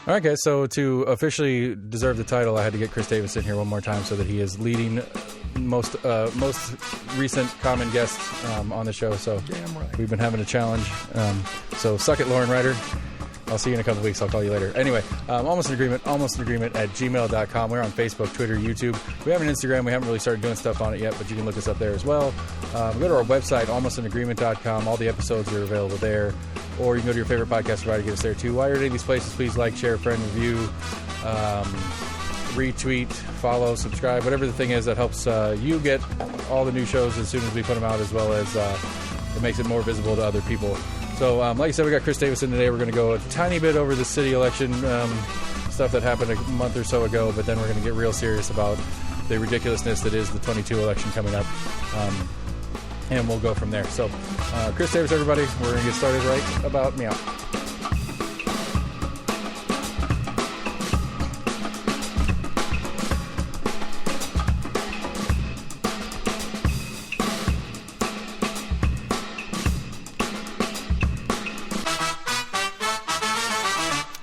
All right, guys. So to officially deserve the title, I had to get Chris Davis in here one more time so that he is leading most recent common guest on the show. So damn right. We've been having a challenge. So suck it, Lauren Ryder. I'll see you in a couple weeks. I'll call you later. Anyway, almost an agreement at gmail.com. We're on Facebook, Twitter, YouTube. We have an Instagram. We haven't really started doing stuff on it yet, but you can look us up there as well. Go to our website, almostatagreement.com. All the episodes are available there. Or you can go to your favorite podcast provider to get us there too. While you're at any of these places, please like, share, friend, review, retweet, follow, subscribe, whatever the thing is that helps you get all the new shows as soon as we put them out, as well as it makes it more visible to other people. So, like I said, we got Chris Davis in today. We're going to go a tiny bit over the city election stuff that happened a month or so ago, but then we're going to get real serious about the ridiculousness that is the 22 election coming up, and we'll go from there. So, Chris Davis, everybody, we're going to get started right about meow.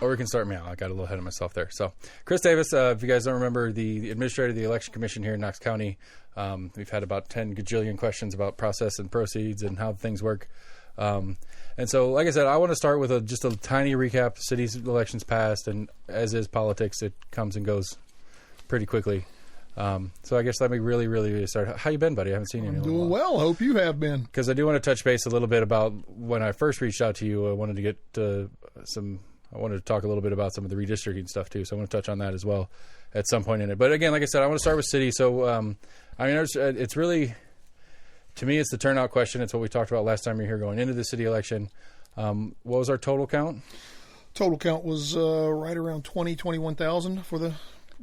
We can start meow. I got a little ahead of myself there. So, Chris Davis, if you guys don't remember, the administrator of the election commission here in Knox County, we've had about 10 gajillion questions about process and proceeds and how things work. And so, like I said, I want to start with just a tiny recap. The city's elections passed, and as is politics, it comes and goes pretty quickly. So I guess let me really start. How you been, buddy? I haven't seen you in a doing while. well. Hope you have been. Because I do want to touch base a little bit about when I first reached out to you. I wanted to get I wanted to talk a little bit about some of the redistricting stuff too, so I want to touch on that as well at some point in it. But again, like I said, I want to start with city. So, it's really, to me, it's the turnout question. It's what we talked about last time you were here going into the city election. What was our total count? Total count was right around 21,000 for the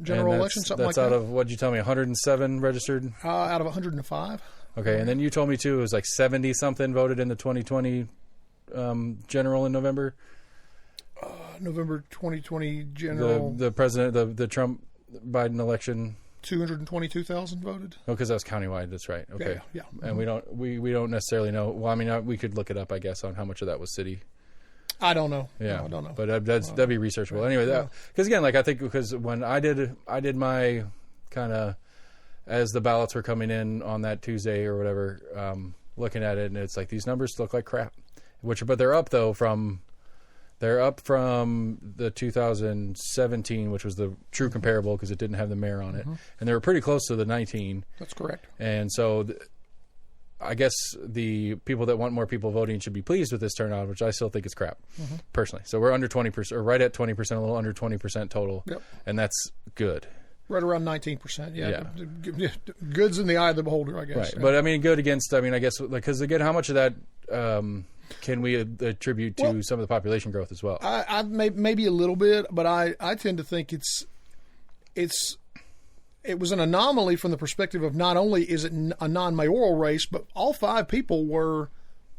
general election, something like that. That's out of, what did you tell me, 107 registered? Out of 105. Okay, and then you told me too, it was like 70-something voted in the 2020 general in November? November 2020 general. The president, the Trump Biden election. 222,000 voted. Oh, because that was countywide. That's right. Okay. Yeah. And we don't necessarily know. Well, I mean, we could look it up, I guess, on how much of that was city. I don't know. Yeah, no, I don't know. But that'd be researchable. Anyway, because again, like I think because when I did my kind of as the ballots were coming in on that Tuesday or whatever, looking at it, and it's like these numbers look like crap. But they're up though from. They're up from the 2017, which was the true comparable because it didn't have the mayor on it. Mm-hmm. And they were pretty close to the 19. That's correct. And so I guess the people that want more people voting should be pleased with this turnout, which I still think is crap, personally. So we're under 20%, or right at 20%, a little under 20% total. Yep. And that's good. Right around 19%. Yeah. Good's in the eye of the beholder, I guess. Right. Yeah. But I mean, good against, I guess, because again, how much of that can we attribute to some of the population growth as well? I maybe a little bit, but I tend to think it was an anomaly from the perspective of not only is it a non-mayoral race, but all five people were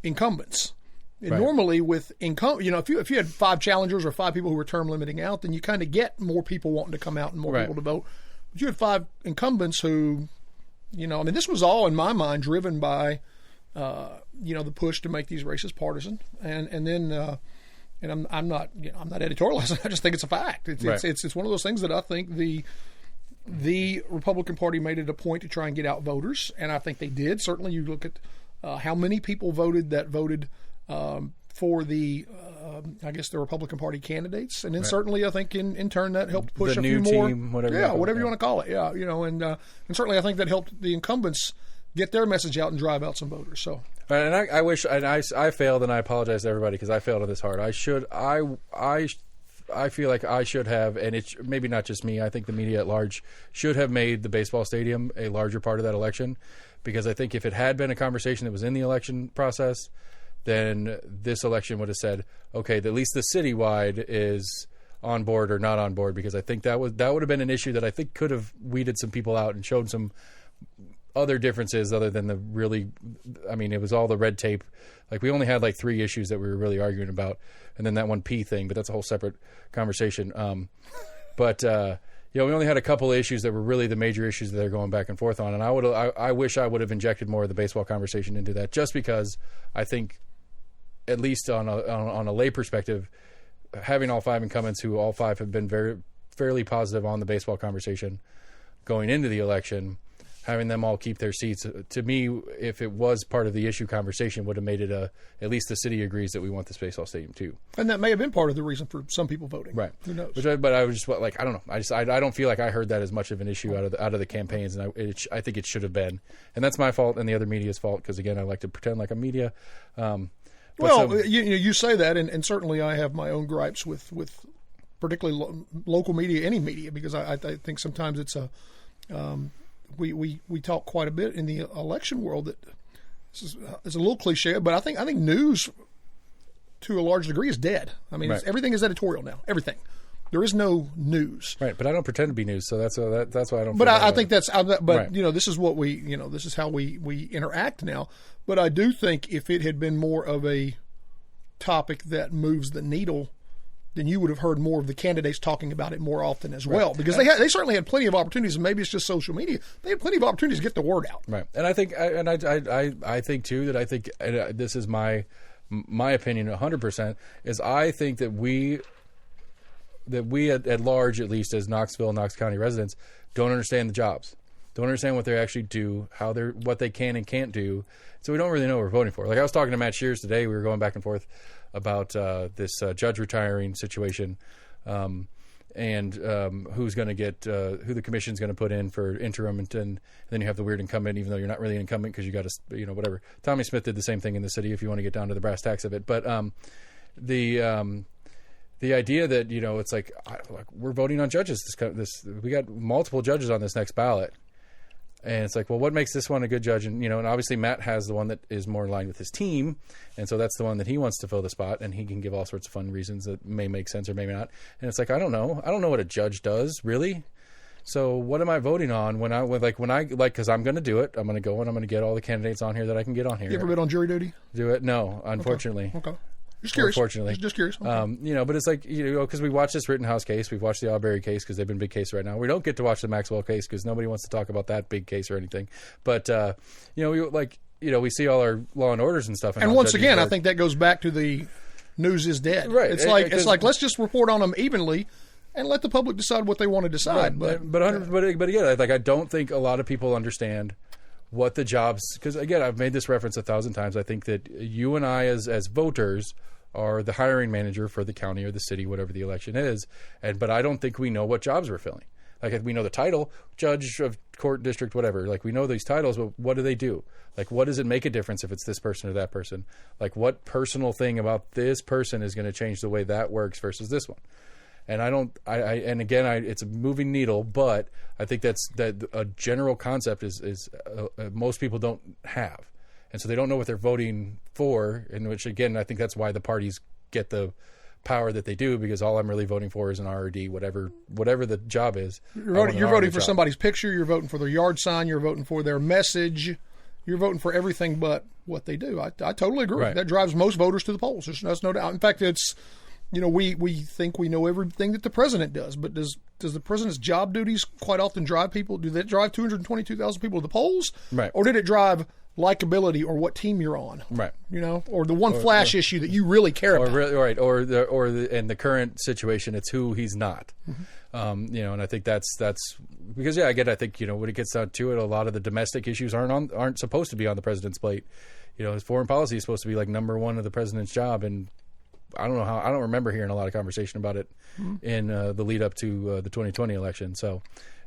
incumbents. And right. Normally with if you had five challengers or five people who were term limiting out, then you kind of get more people wanting to come out and more right. people to vote. But you had five incumbents who, this was all in my mind driven by the push to make these races partisan, and then I'm not editorializing. I just think it's a fact. It's one of those things that I think the Republican Party made it a point to try and get out voters, and I think they did. Certainly, you look at how many people voted for the the Republican Party candidates, and then right. certainly I think in turn that helped push the a new few more. Team, whatever you want to call it. Yeah, and certainly I think that helped the incumbents get their message out and drive out some voters. So, and I wish, and I failed, and I apologize to everybody because I failed on this hard. I feel like I should have, and it's maybe not just me. I think the media at large should have made the baseball stadium a larger part of that election, because I think if it had been a conversation that was in the election process, then this election would have said, okay, at least the citywide is on board or not on board, because I think that would have been an issue that I think could have weeded some people out and showed some other differences other than it was all the red tape. Like we only had like 3 issues that we were really arguing about, and then that one P thing, but that's a whole separate conversation. We only had a couple of issues that were really the major issues that they're going back and forth on. And I wish I would have injected more of the baseball conversation into that, just because I think, at least on a lay perspective, having all 5 incumbents who all 5 have been fairly positive on the baseball conversation going into the election, having them all keep their seats, to me, if it was part of the issue conversation, would have made it at least the city agrees that we want this baseball stadium too. And that may have been part of the reason for some people voting. Right. Who knows? But I was just like, I don't know. I don't feel like I heard that as much of an issue out of the campaigns, and I think it should have been. And that's my fault and the other media's fault, because again, I like to pretend like I'm media. You say that, and certainly I have my own gripes with particularly local media, any media, because I think sometimes it's we talk quite a bit in the election world that it's a little cliche, but I think news to a large degree is dead. I mean, right. Everything is editorial now. Everything. There is no news. Right, but I don't pretend to be news, so that's why I don't. But I think that's. But right. This is what this is how we interact now. But I do think if it had been more of a topic that moves the needle, then you would have heard more of the candidates talking about it more often as well, because they certainly had plenty of opportunities, and maybe it's just social media. They had plenty of opportunities to get the word out. Right, and I think, I think too that I think this is my opinion 100%, is I think that we at large, at least as Knox County residents, don't understand the jobs, don't understand what they actually do, what they can and can't do, so we don't really know what we're voting for. Like I was talking to Matt Shears today, we were going back and forth about this judge retiring situation, and who's going to get who the commission's going to put in for interim, and then you have the weird incumbent, even though you're not really an incumbent because you got to whatever. Tommy Smith did the same thing in the city, if you want to get down to the brass tacks of it. But the idea that it's like we're voting on judges. We got multiple judges on this next ballot. And it's like, well, what makes this one a good judge? And, and obviously Matt has the one that is more in line with his team. And so that's the one that he wants to fill the spot. And he can give all sorts of fun reasons that may make sense or maybe not. And it's like, I don't know. I don't know what a judge does, really. So what am I voting on because I'm going to do it. I'm going to go and I'm going to get all the candidates on here that I can get on here. You ever been on jury duty? Do it? No, unfortunately. Okay. Just curious. Unfortunately. Just curious. Okay. But it's like, because we watched this Rittenhouse case, we've watched the Albury case because they've been big case right now. We don't get to watch the Maxwell case because nobody wants to talk about that big case or anything. But, we see all our Law and Orders and stuff. And once again, I think that goes back to the news is dead. Right. It's like let's just report on them evenly and let the public decide what they want to decide. Right. But again, I don't think a lot of people understand what the jobs, because again, I've made this reference 1,000 times. I think that you and I as voters are the hiring manager for the county or the city, whatever the election is. But I don't think we know what jobs we're filling. Like we know the title, judge of court, district, whatever. Like we know these titles, but what do they do? Like what does it make a difference if it's this person or that person? Like what personal thing about this person is going to change the way that works versus this one? And it's a moving needle, but I think that a general concept is most people don't have. And so they don't know what they're voting for, in which, again, I think that's why the parties get the power that they do, because all I'm really voting for is an RRD, whatever the job is. You're voting for somebody's picture, you're voting for their yard sign, you're voting for their message, you're voting for everything but what they do. I totally agree. Right. That drives most voters to the polls. There's no doubt. In fact, it's, we think we know everything that the president does, but does the president's job duties quite often drive people? Do they drive 222,000 people to the polls? Right. Or did it drive likability or what team you're on? Right. Or the one flash issue that you really care about. In the current situation, it's who he's not. Mm-hmm. And I think that's because I think when it gets down to it, a lot of the domestic issues aren't supposed to be on the president's plate. His foreign policy is supposed to be like number one of the president's job, and I don't remember hearing a lot of conversation about it in the lead up to the 2020 election. So,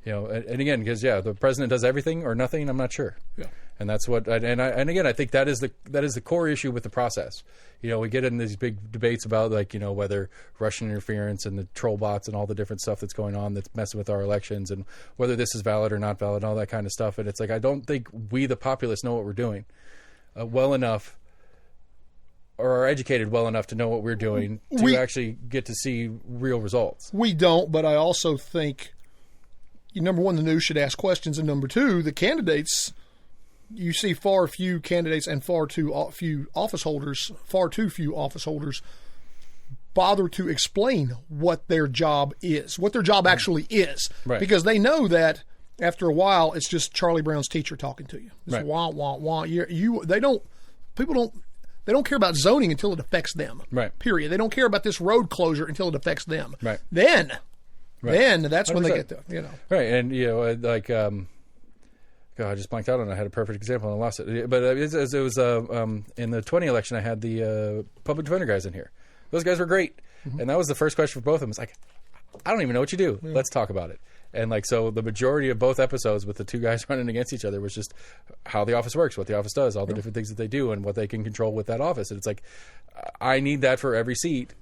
and again, because the president does everything or nothing, I'm not sure. Yeah. And that's what, and again, I think that is the core issue with the process. We get in these big debates about whether Russian interference and the troll bots and all the different stuff that's going on that's messing with our elections, and whether this is valid or not valid, and all that kind of stuff. And it's like, I don't think we, the populace, know what we're doing well enough, or are educated well enough to know what we're doing to actually get to see real results. We don't, but I also think, number one, the news should ask questions, and number two, the candidates, you see far few candidates and far too few office holders bother to explain what their job is, what their job actually is. Right. Because they know that after a while, it's just Charlie Brown's teacher talking to you. It's wah, wah, wah. People don't They don't care about zoning until it affects them. Right. Period. They don't care about this road closure until it affects them. Right. Then that's 100%. When they get the, Right, and like. God, I just blanked out on it. I had a perfect example and I lost it. But it was in the 20 election, I had the public defender guys in here. Those guys were great. Mm-hmm. And that was the first question for both of them. It's like, I don't even know what you do. Yeah. Let's talk about it. And like, so the majority of both episodes with the two guys running against each other was just how the office works, what the office does, all the different things that they do, and what they can control with that office. And it's like, I need that for every seat.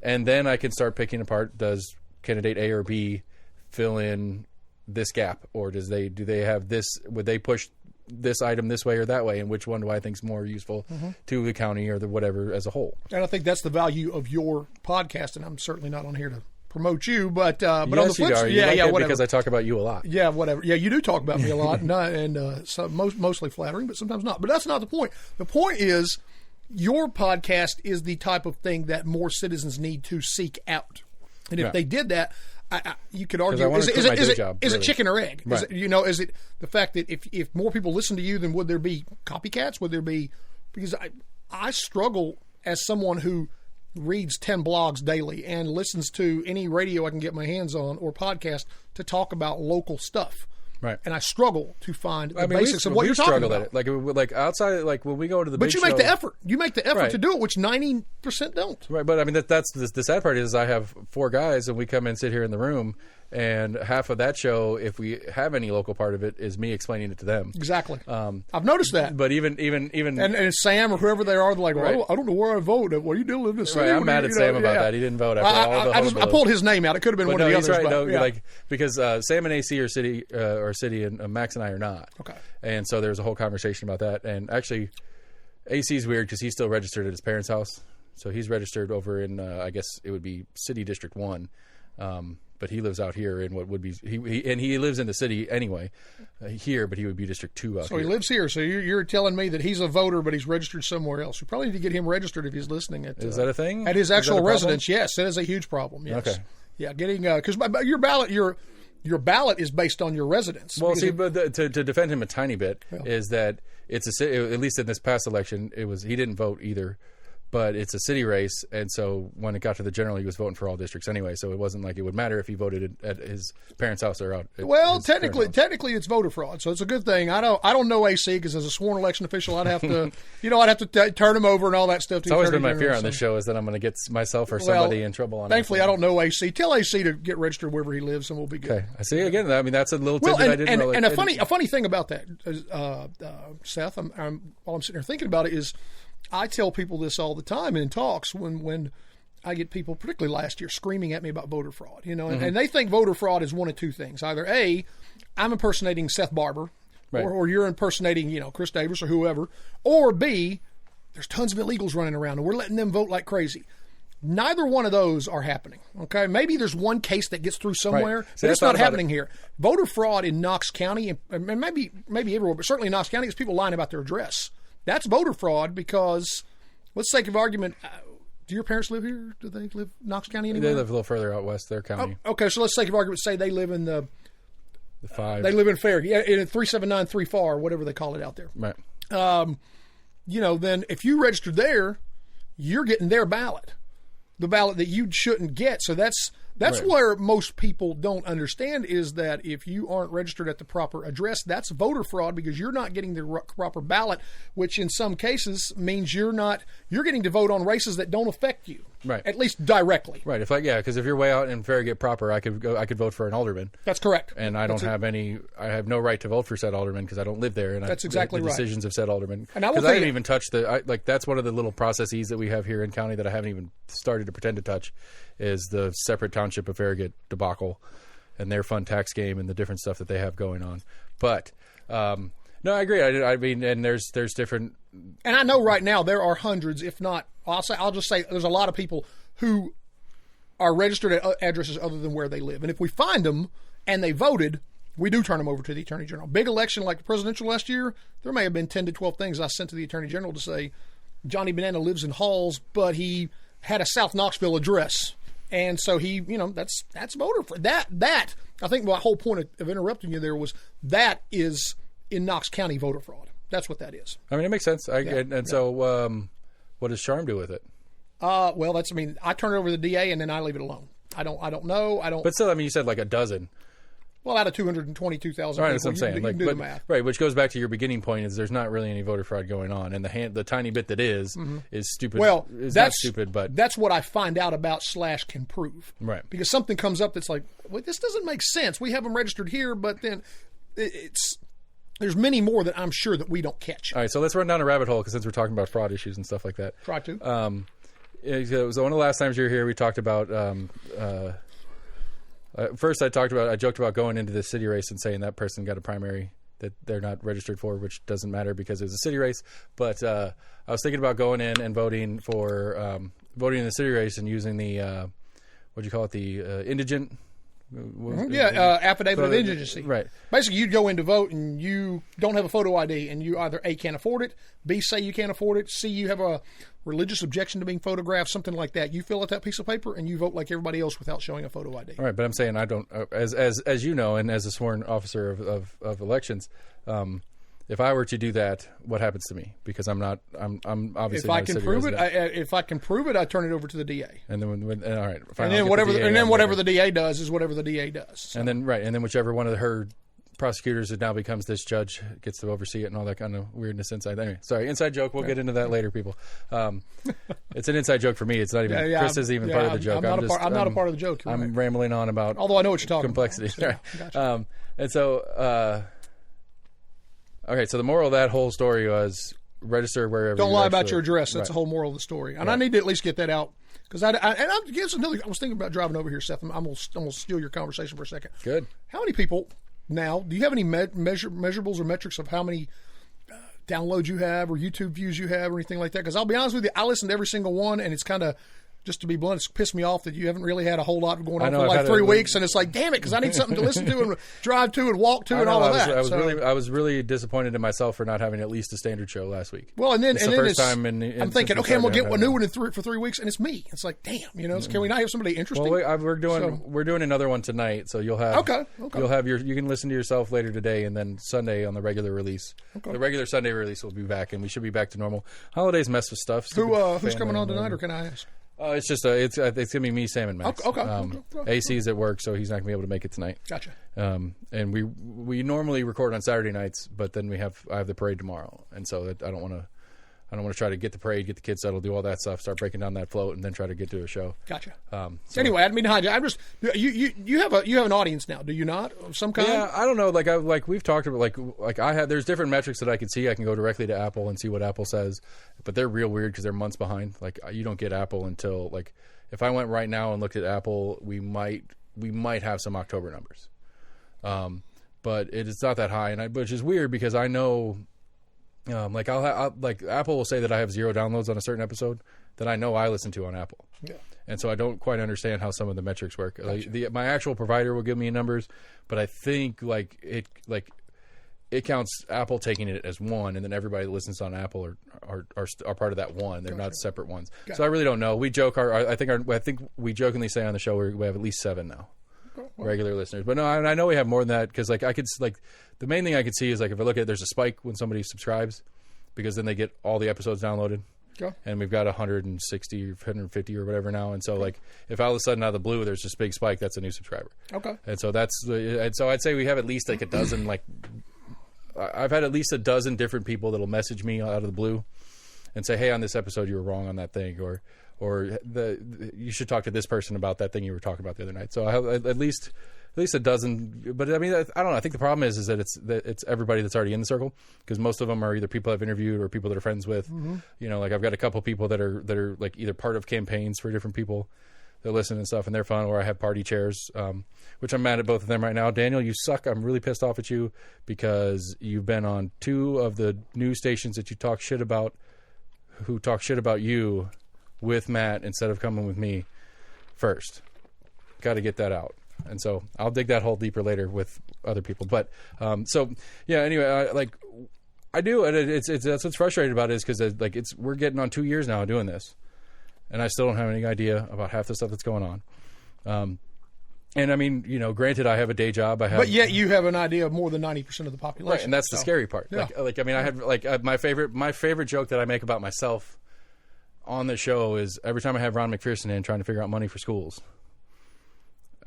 And then I can start picking apart, does candidate A or B fill in this gap, or do they have this, would they push this item this way or that way, and which one do I think is more useful to the county or the whatever as a whole? And I think that's the value of your podcast, and I'm certainly not on here to promote you, but on the flip side, whatever. Because I talk about you a lot. Yeah, whatever. Yeah, you do talk about me a lot, and so mostly flattering, but sometimes not. But that's not the point. The point is, your podcast is the type of thing that more citizens need to seek out, and if they did that, you could argue, is it chicken or egg? Right. Is it the fact that if more people listen to you, then would there be copycats? Would there be, because I struggle as someone who reads 10 blogs daily and listens to any radio I can get my hands on or podcast to talk about local stuff. Right. And I struggle to find the basics of what you're talking about. At it. Like outside, like when we go to the big show. But you make the effort. You make the effort to do it, which 90% don't. Right. But I mean, that's the sad part is I have 4 guys and we come and sit here in the room, and half of that show, if we have any local part of it, is me explaining it to them. Exactly. I've noticed that. But even and Sam or whoever they are, they're like, well, I don't know where I vote. What do you do live in the city? Right. I'm mad at Sam about that. He didn't vote after all the I pulled his name out. It could have been one of the others. Right. Like, because Sam and AC are city, and Max and I are not. Okay. And so there was a whole conversation about that. And actually, AC's weird because he's still registered at his parents' house. So he's registered over in, I guess it would be City District 1. But he lives out here in what would be he lives in the city anyway here, but he would be District 2 out here. So he lives here. So you're telling me that he's a voter, but he's registered somewhere else. We probably need to get him registered if he's listening. Is that a thing? At his actual residence? Yes, that is a huge problem. Yes. Okay. Yeah, getting because your ballot is based on your residence. Well, see, but to defend him a tiny bit is that it's at least in this past election, he didn't vote either. But it's a city race, and so when it got to the general, he was voting for all districts anyway. So it wasn't like it would matter if he voted at his parents' house or out. Well, technically, it's voter fraud, so it's a good thing. I don't know AC because as a sworn election official, I'd have to, turn him over and all that stuff. It's always been my fear on this show is that I'm going to get myself or somebody in trouble on. Thankfully, I don't know AC. Tell AC to get registered wherever he lives, and we'll be good. Okay, I see again. I mean, that's a little tidbit I didn't know. And a funny thing about that, Seth, while I'm sitting here thinking about it is. I tell people this all the time in talks when I get people, particularly last year, screaming at me about voter fraud. And they think voter fraud is one of two things. Either A, I'm impersonating Seth Barber, right. or you're impersonating, Chris Davis or whoever, or B, there's tons of illegals running around and we're letting them vote like crazy. Neither one of those are happening. Okay, maybe there's one case that gets through somewhere, right. but it's not happening here. Voter fraud in Knox County, and maybe everywhere, but certainly in Knox County, is people lying about their address. That's voter fraud because, let's sake of argument, do your parents live here? Do they live in Knox County anywhere? They live a little further out west, their county. Oh, okay, so let's sake of argument, say they live in the 5. They live in Fair, in 3793 FAR, whatever they call it out there. Right. Then if you registered there, you're getting their ballot, the ballot that you shouldn't get. So that's right. Where most people don't understand is that if you aren't registered at the proper address, that's voter fraud because you're not getting the proper ballot, which in some cases means you're getting to vote on races that don't affect you. Right. At least directly. Right. Because if you're way out in Farragut proper, I could vote for an alderman. That's correct. And I have no right to vote for said alderman because I don't live there. And that's exactly the right. decisions of said alderman. Because I didn't even touch that's one of the little processes that we have here in county that I haven't even started to pretend to touch is the separate township of Farragut debacle and their fun tax game and the different stuff that they have going on. But, no, I agree. I mean, and there's different. And I know right now there are hundreds, if not, I'll just say there's a lot of people who are registered at addresses other than where they live. And if we find them and they voted, we do turn them over to the Attorney General. Big election like the presidential last year, there may have been 10 to 12 things I sent to the Attorney General to say, Johnny Banana lives in Halls, but he had a South Knoxville address. And so he, that's voter fraud. That I think my whole point of interrupting you there was that is in Knox County voter fraud. That's what that is. I mean, it makes sense. So What does Charm do with it? Well, I turn it over to the DA and then I leave it alone. I don't know. But still, I mean, you said like a dozen. Well, out of 222,000 right, people, that's what I'm saying. you can do the math. Right, which goes back to your beginning point is there's not really any voter fraud going on, and the tiny bit that is stupid. Well, is that's not stupid, but that's what I find out about / can prove. Right. Because something comes up that's like, well, this doesn't make sense. We have them registered here, but then there's many more that I'm sure that we don't catch. All right, so let's run down a rabbit hole because since we're talking about fraud issues and stuff like that. Try to. It was one of the last times you were here. We talked about. First, I joked about going into the city race and saying that person got a primary that they're not registered for, which doesn't matter because it was a city race. But I was thinking about going in and voting in the city race and using the what do you call it, the indigent. Affidavit of indigency. Right. Basically, you'd go in to vote and you don't have a photo ID, and you either A, can't afford it, B, say you can't afford it, C, you have a religious objection to being photographed, something like that. You fill out that piece of paper and you vote like everybody else without showing a photo ID. All right, but I'm saying I don't, as you know, and as a sworn officer of elections, if I were to do that, what happens to me? Because I'm obviously if not I a can city prove resident. if I can prove it, I turn it over to the DA. And then all right, fine, and then whatever the DA does is whatever the DA does. So. And then whichever one of her prosecutors that now becomes this judge gets to oversee it and all that kind of weirdness inside. Anyway, sorry, inside joke. We'll get into that later, people. It's an inside joke for me. It's not even Chris isn't even part of the joke. I'm not a part of the joke. I'm rambling on about. Although I know what you're talking complexity. about. So, gotcha. And so. Okay, so the moral of that whole story was register wherever. Don't lie about your address. That's the whole moral of the story, and I need to at least get that out because I was thinking about driving over here, Seth. I'm gonna steal your conversation for a second. Good. How many people now? Do you have any measurables or metrics of how many downloads you have or YouTube views you have or anything like that? Because I'll be honest with you, I listen to every single one, and it's kind of. Just to be blunt, it's pissed me off that you haven't really had a whole lot going on for like 3 weeks, and it's like, damn it, because I need something to listen to and drive to and walk to and all of that. I was really disappointed in myself for not having at least a standard show last week. Well, and then it's the first time I'm thinking, okay, I'm gonna get a new one for 3 weeks, and it's me. It's like, damn, can we not have somebody interesting? Well, we're doing another one tonight, so you'll have you'll have you can listen to yourself later today, and then Sunday on the regular release. Okay. The regular Sunday release will be back, and we should be back to normal. Holidays mess with stuff. Who's coming on tonight, or can I ask? It's just it's gonna be me, Sam, and Max. Okay. AC's at work, so he's not gonna be able to make it tonight. Gotcha. And we normally record on Saturday nights, but then I have the parade tomorrow, and so I don't want to try to get the parade, get the kids settled, do all that stuff, start breaking down that float, and then try to get to a show. Gotcha. So anyway, I didn't mean to hide you. I'm just you have an audience now, do you not? Of some kind? Yeah, I don't know. Like we've talked about, like I have. There's different metrics that I can see. I can go directly to Apple and see what Apple says, but they're real weird because they're months behind. Like you don't get Apple until like if I went right now and looked at Apple, we might have some October numbers, but it's not that high, which is weird because I know. Like like Apple will say that I have 0 downloads on a certain episode that I know I listen to on Apple, and so I don't quite understand how some of the metrics work. Gotcha. Like my actual provider will give me numbers, but I think it counts Apple taking it as one, and then everybody that listens on Apple are part of that one. They're not separate ones. So I really don't know. We joke. I think we jokingly say on the show we have at least 7 now. Regular listeners, but no, I know we have more than that because the main thing I could see is like if I look at there's a spike when somebody subscribes because then they get all the episodes downloaded, and we've got 160 or 150 or whatever now, and so like if all of a sudden out of the blue there's this big spike, that's a new subscriber. And so so I'd say we have at least like a dozen. Like I've had at least a dozen different people that'll message me out of the blue and say, hey, on this episode you were wrong on that thing, or you should talk to this person about that thing you were talking about the other night. So I have at least a dozen. But I mean, I don't know. I think the problem is that it's everybody that's already in the circle because most of them are either people I've interviewed or people that are friends with. Mm-hmm. Like I've got a couple people that are like either part of campaigns for different people that listen and stuff, and they're fun. Or I have party chairs, which I'm mad at both of them right now. Daniel, you suck. I'm really pissed off at you because you've been on 2 of the news stations that you talk shit about, who talk shit about you. With Matt instead of coming with me first. Got to get that out. And so I'll dig that hole deeper later with other people. But anyway, I do, and it's that's what's frustrating about it is because we're getting on 2 years now doing this, and I still don't have any idea about half the stuff that's going on. And I mean, granted, I have a day job. But yet you have an idea of more than 90% of the population, right? And that's the scary part. Yeah. I mean, I have my favorite joke that I make about myself. on the show is every time I have Ron McPherson in trying to figure out money for schools,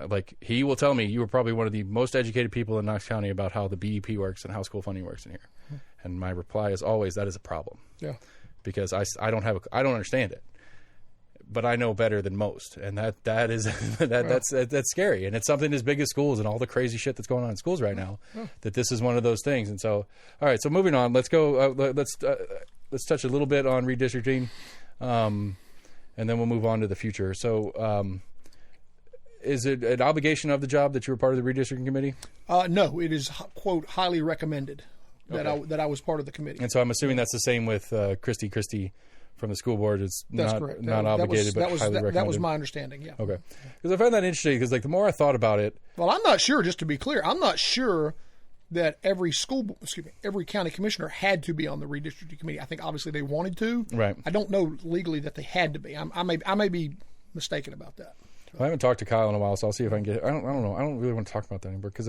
like he will tell me, you are probably one of the most educated people in Knox County about how the BEP works and how school funding works in here. And my reply is always, that is a problem. Yeah. Because I don't understand it, but I know better than most. And that is, that's scary. And it's something as big as schools and all the crazy shit that's going on in schools right now, that this is one of those things. And so, all right, so moving on, let's go, let's touch a little bit on redistricting. And then we'll move on to the future. So, is it an obligation of the job that you were part of the redistricting committee? No, it is, quote, highly recommended that I was part of the committee. And so I'm assuming that's the same with Christy from the school board. It's That's correct. Not obligated, but highly recommended. That was my understanding, yeah. Okay. Because I find that interesting because like the more I thought about it. Well, I'm not sure, just to be clear, I'm not sure that every county commissioner had to be on the redistricting committee. I think obviously they wanted to. Right. I don't know legally that they had to be. I may be mistaken about that. I haven't talked to Kyle in a while, so I'll see if I can get it. I don't know. I don't really want to talk about that anymore because,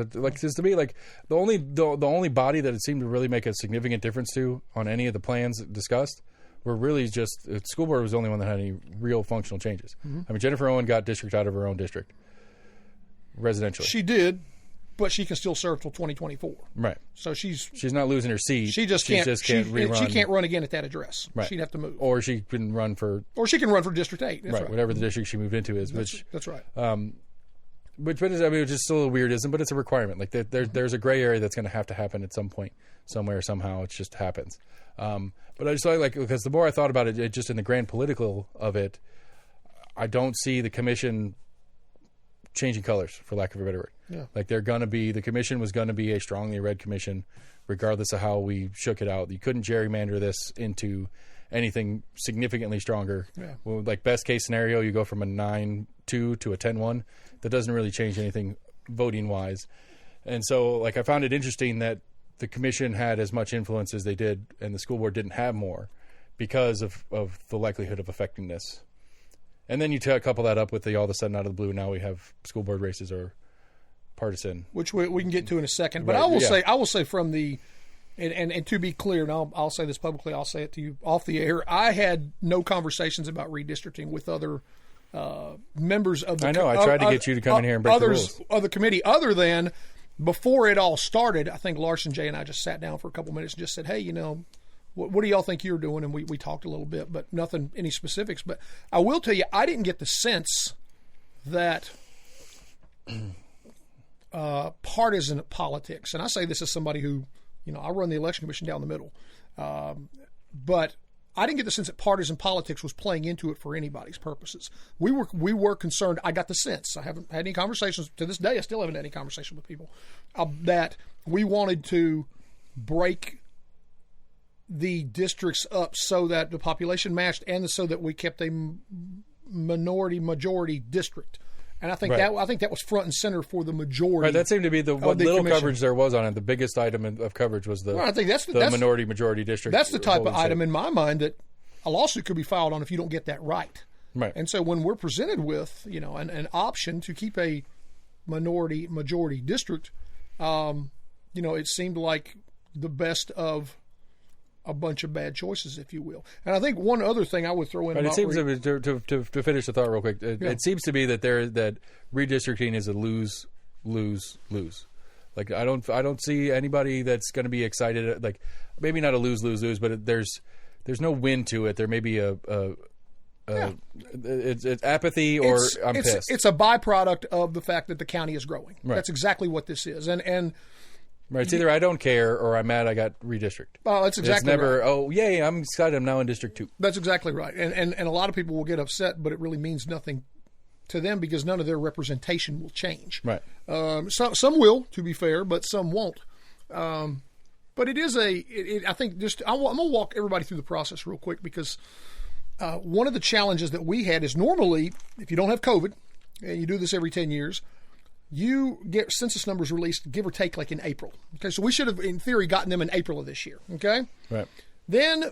to me, like the only body that it seemed to really make a significant difference to on any of the plans discussed were really just the school board was the only one that had any real functional changes. Mm-hmm. I mean, Jennifer Owen got district out of her own district, residentially. She did, but she can still serve till 2024. Right. So she's not losing her seat. She just can't rerun. She can't run again at that address. Right. She'd have to move. Or she can run for District 8. That's right. Whatever the district she moved into is. That's right. Which is, I mean, it's just a little weirdism, but it's a requirement. Like there's a gray area that's going to have to happen at some point, somewhere, somehow. It just happens. But I just like because the more I thought about it, just in the grand political of it, I don't see the commission changing colors, for lack of a better word. Yeah. Like the commission was going to be a strongly red commission, regardless of how we shook it out. You couldn't gerrymander this into anything significantly stronger. Yeah. Well, like best case scenario, you go from a 9-2 to a 10-1. That doesn't really change anything voting wise. And so like I found it interesting that the commission had as much influence as they did and the school board didn't have more because of the likelihood of affecting this. And then you couple that up with all of a sudden out of the blue, now we have school board races are partisan, which we can get to in a second. But right, I will say from the and to be clear, and I'll say this publicly, I'll say it to you off the air. I had no conversations about redistricting with other members of the. I know. I tried to get you to come in here and break the rules of the committee. Other than before it all started, I think Larson, Jay, and I just sat down for a couple minutes and just said, "Hey, what do y'all think you're doing?" And we talked a little bit, but nothing, any specifics. But I will tell you, I didn't get the sense that partisan politics, and I say this as somebody who, I run the election commission down the middle, but I didn't get the sense that partisan politics was playing into it for anybody's purposes. We were concerned. I got the sense. I haven't had any conversations to this day. I still haven't had any conversation with people that we wanted to break the districts up so that the population matched and so that we kept a majority district. And I think that was front and center for the majority. Right, that seemed to be what little commission coverage there was on it. The biggest item of coverage was the minority-majority district. That's the type of item in my mind that a lawsuit could be filed on if you don't get that right. Right. And so when we're presented with an option to keep a minority-majority district, it seemed like the best of a bunch of bad choices, if you will. And I think one other thing I would throw in. But it seems to finish the thought real quick. It seems to be that that redistricting is a lose. Like I don't see anybody that's going to be excited. Like maybe not a lose, but there's no win to it. There may be it's apathy or I'm pissed. It's a byproduct of the fact that the county is growing. Right. That's exactly what this is. And right, it's either I don't care or I'm mad I got redistricted. Well, that's exactly right. It's never, right. Oh, yay, I'm excited I'm now in District 2. That's exactly right. And a lot of people will get upset, but it really means nothing to them because none of their representation will change. Right. Some will, to be fair, but some won't. But it is I think I'm going to walk everybody through the process real quick because one of the challenges that we had is normally, if you don't have COVID, and you do this every 10 years, you get census numbers released, give or take, like in April. Okay, so we should have, in theory, gotten them in April of this year. Okay? Right. Then,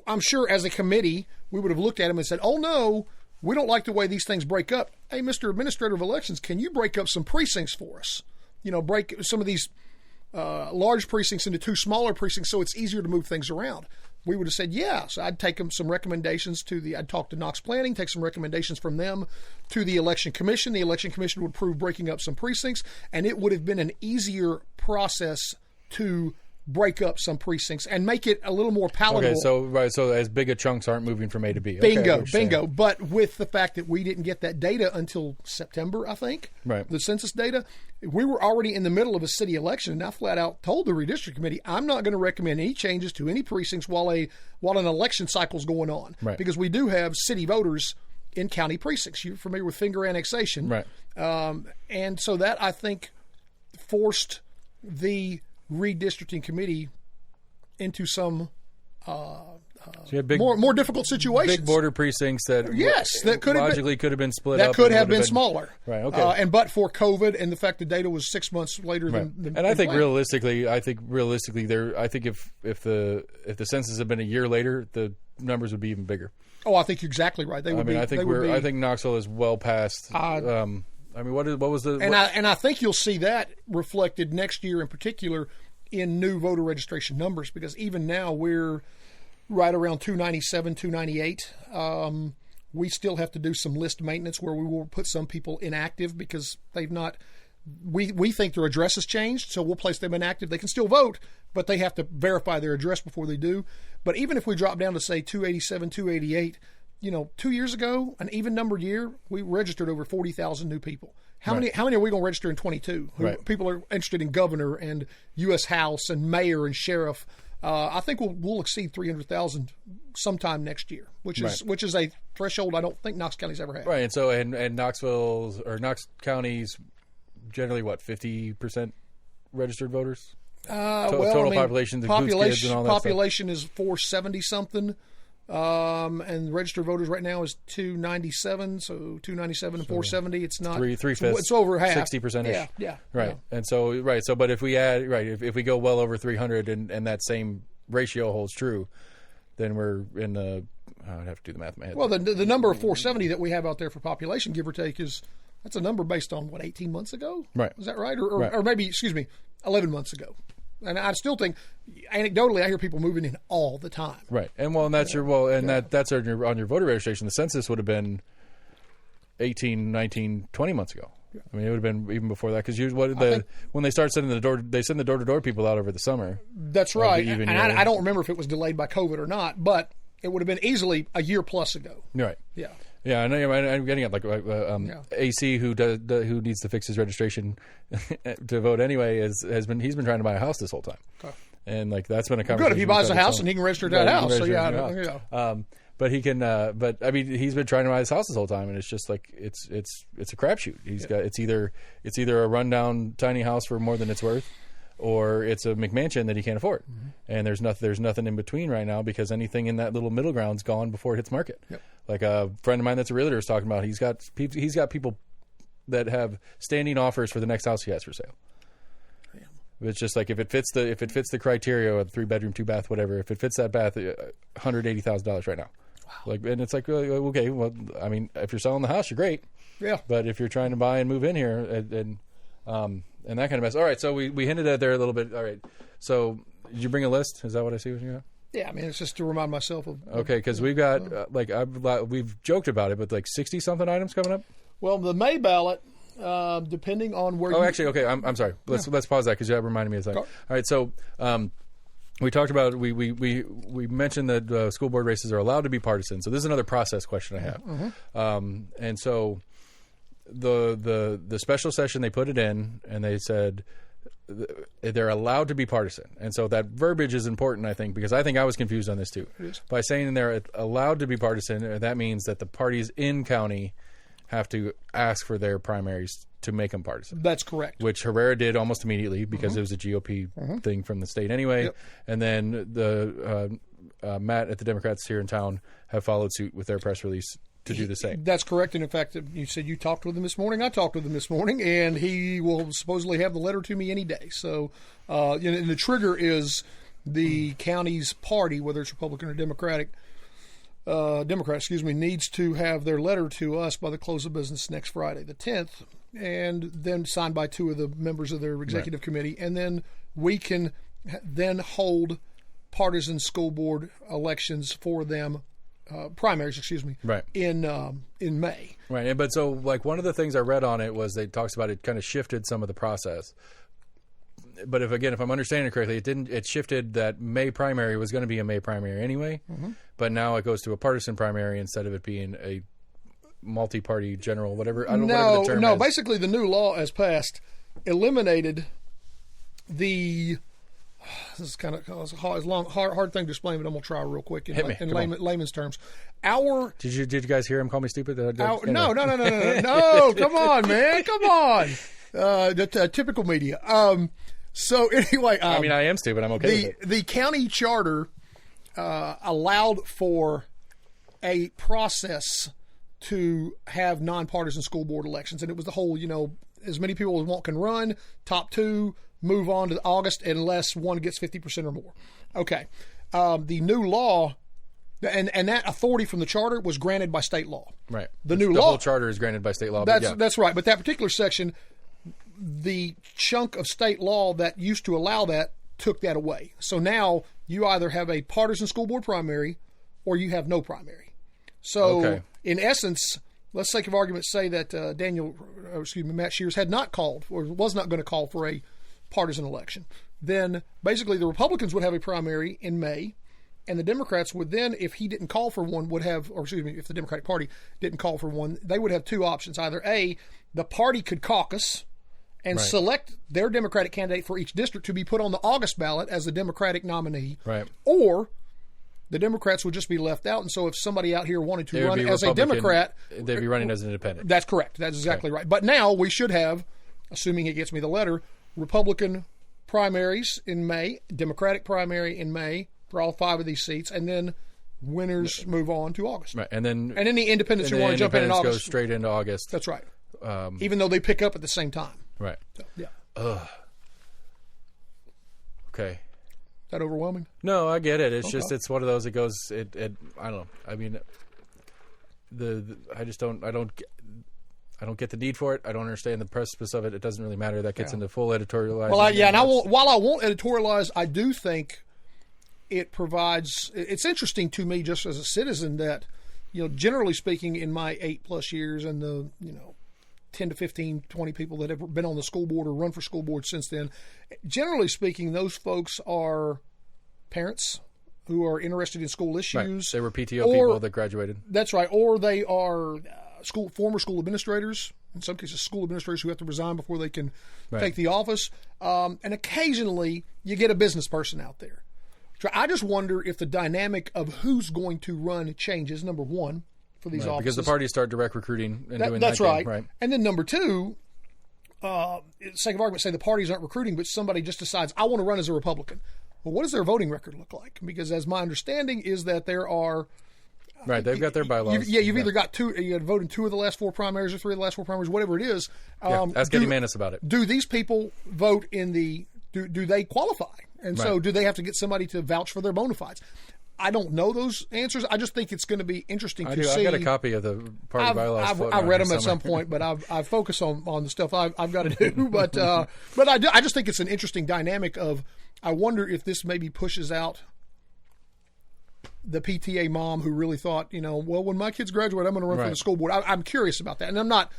I'm sure as a committee, we would have looked at them and said, oh, no, we don't like the way these things break up. Hey, Mr. Administrator of Elections, can you break up some precincts for us? Break some of these large precincts into two smaller precincts so it's easier to move things around. we would have said, yeah. So I'd take some recommendations I'd talk to Knox Planning, take some recommendations from them to the Election Commission. The Election Commission would approve breaking up some precincts, and it would have been an easier process to break up some precincts and make it a little more palatable. Okay, so as big a chunks aren't moving from A to B. Bingo. But with the fact that we didn't get that data until September, I think, right, the census data, we were already in the middle of a city election, and I flat out told the Redistricting Committee, I'm not going to recommend any changes to any precincts while an election cycle's going on, right, because we do have city voters in county precincts. You're familiar with finger annexation, right? And so that, I think, forced the Redistricting Committee into some more difficult situations. Big border precincts that that could have been split up. That could have been smaller. Right. Okay. But for COVID and the fact the data was 6 months later than and I think realistically, there. I think if the census had been a year later, the numbers would be even bigger. Oh, I think you're exactly right. They would I think Knoxville is well past. What was the? And I think you'll see that reflected next year, in particular, in new voter registration numbers, because even now we're right around 297, 298. We still have to do some list maintenance where we will put some people inactive because they've not. We think their address has changed, so we'll place them inactive. They can still vote, but they have to verify their address before they do. But even if we drop down to say 287, 288. 2 years ago, an even numbered year, we registered over 40,000 new people. How many are we going to register in 22? Right. People are interested in governor and U.S. House and mayor and sheriff. I think we'll exceed 300,000 sometime next year, which is a threshold I don't think Knox County's ever had. Right, and so and Knoxville's or Knox County's generally 50% registered voters. Total population, kids and all that population is 470 something. And registered voters right now is 297, so 297 and 470. It's not 3/5. It's over half, 60%. Yeah. Right, yeah. And so but if we add if we go well over 300 and that same ratio holds true, then we're in the. I'd have to do the math in my head. Well, the number of 470 that we have out there for population, give or take, that's a number based on 18 months ago. Right. Is that right? Or maybe 11 months ago. And I still think, anecdotally, I hear people moving in all the time. Right, and that's that's on your voter registration. The census would have been 18, 19, 20 months ago. Yeah. I mean, it would have been even before that because when they start sending they send the door-to-door people out over the summer. That's right, and I don't remember if it was delayed by COVID or not, but it would have been easily a year plus ago. Right. Yeah. Yeah, I know. I'm getting at AC who needs to fix his registration to vote anyway. He's been trying to buy a house this whole time, and that's been a conversation. Good if he buys a house and he can register that house. So yeah. But he can. But I mean, he's been trying to buy his house this whole time, and it's just it's a crapshoot. It's either a rundown tiny house for more than it's worth, or it's a McMansion that he can't afford. Mm-hmm. And there's nothing in between right now because anything in that little middle ground's gone before it hits market. Yep. Like a friend of mine that's a realtor is talking about, he's got people that have standing offers for the next house he has for sale. Damn. It's just like if it fits the criteria of 3-bedroom, 2-bath, whatever. If it fits that bath, $180,000 right now. Wow. And it's like, okay, well, I mean, if you're selling the house, you're great. Yeah. But if you're trying to buy and move in here and that kind of mess. All right, so we hinted at there a little bit. All right, so did you bring a list? Is that what I see with you? Yeah, I mean, it's just to remind myself of. Okay, because we've got we've joked about it, but 60-something items coming up. Well, the May ballot, depending on where. Oh, actually, okay. I'm sorry. Let's pause that because that reminded me of something. All right, so we talked about we mentioned that school board races are allowed to be partisan. So this is another process question I have, and so the special session they put it in and they said they're allowed to be partisan. And so that verbiage is important, I think, because I think I was confused on this too. By saying they're allowed to be partisan, that means that the parties in county have to ask for their primaries to make them partisan. That's correct. Which Herrera did almost immediately because it was a GOP thing from the state anyway. Yep. And then the Matt at the Democrats here in town have followed suit with their press release to do the same. That's correct. And in fact, you said you talked with him this morning. I talked with him this morning, and he will supposedly have the letter to me any day. So, and the trigger is the county's party, whether it's Republican or Democrat, needs to have their letter to us by the close of business next Friday, the 10th, and then signed by 2 of the members of their executive committee. And then we can then hold partisan school board elections for them, primaries, excuse me, right, in May. Right, but so like one of the things I read on it was they talks about it kind of shifted some of the process. But if I'm understanding it correctly, it shifted that May primary was going to be a May primary anyway, but now it goes to a partisan primary instead of it being a multi-party general, whatever. I don't know whatever the term is. Basically the new law as passed eliminated the. This is kind of a hard thing to explain, but I'm gonna try real quick in layman's terms. Did you guys hear him call me stupid? No. Come on, man, come on. The typical media. So anyway, I mean, I am stupid. I'm okay with it. The county charter allowed for a process to have nonpartisan school board elections, and it was the whole, as many people as want can run, top two, move on to August unless one gets 50% or more. Okay. The new law, and that authority from the charter was granted by state law. Right. The whole charter is granted by state law. That's right. But that particular section, the chunk of state law that used to allow that took that away. So now you either have a partisan school board primary or you have no primary. So in essence, let's sake of argument say that Matt Shears had not called or was not going to call for a partisan election. Then basically the Republicans would have a primary in May, and the Democrats would then, if he didn't call for one, if the Democratic Party didn't call for one, they would have two options. Either A, the party could caucus and select their Democratic candidate for each district to be put on the August ballot as the Democratic nominee, or the Democrats would just be left out. And so if somebody out here wanted to run as a Democrat, they'd be running as an independent. That's correct. That's exactly right. But now we should have, assuming it gets me the letter, Republican primaries in May, Democratic primary in May for all 5 of these seats, and then winners move on to August. Right. And then the independents who want to jump in August go straight into August. That's right. Even though they pick up at the same time. Right. So, yeah. Okay. Is that overwhelming? No, I get it. It's just it's one of those. It goes. I don't know. I mean, I don't get the need for it. I don't understand the precipice of it. It doesn't really matter. That gets into full editorializing. Well, while I won't editorialize, I do think it provides. It's interesting to me, just as a citizen, that generally speaking, in my 8+ years and the 10 to 15, 20 people that have been on the school board or run for school board since then, generally speaking, those folks are parents who are interested in school issues. Right. They were PTO people that graduated. That's right. Or they are former school administrators, in some cases school administrators who have to resign before they can take the office. And occasionally you get a business person out there. So I just wonder if the dynamic of who's going to run changes, number one, for these offices. Because the parties start direct recruiting and doing that. That's right. And then number two, sake of argument, say the parties aren't recruiting, but somebody just decides, I want to run as a Republican. Well, what does their voting record look like? Because as my understanding is that there are... Right, they've got their bylaws. You've either got two, you had voted in 2 of the last 4 primaries or 3 of the last 4 primaries, whatever it is. Ask Eddie Manis about it. Do these people vote in the... Do they qualify? And so do they have to get somebody to vouch for their bona fides? I don't know those answers. I just think it's going to be interesting to see. I've got a copy of the party bylaws. I read them at some point, but I focus on the stuff I've got to do. But I just think it's an interesting dynamic of, I wonder if this maybe pushes out the PTA mom who really thought, well, when my kids graduate, I'm going to run for the school board. I'm curious about that. And I'm not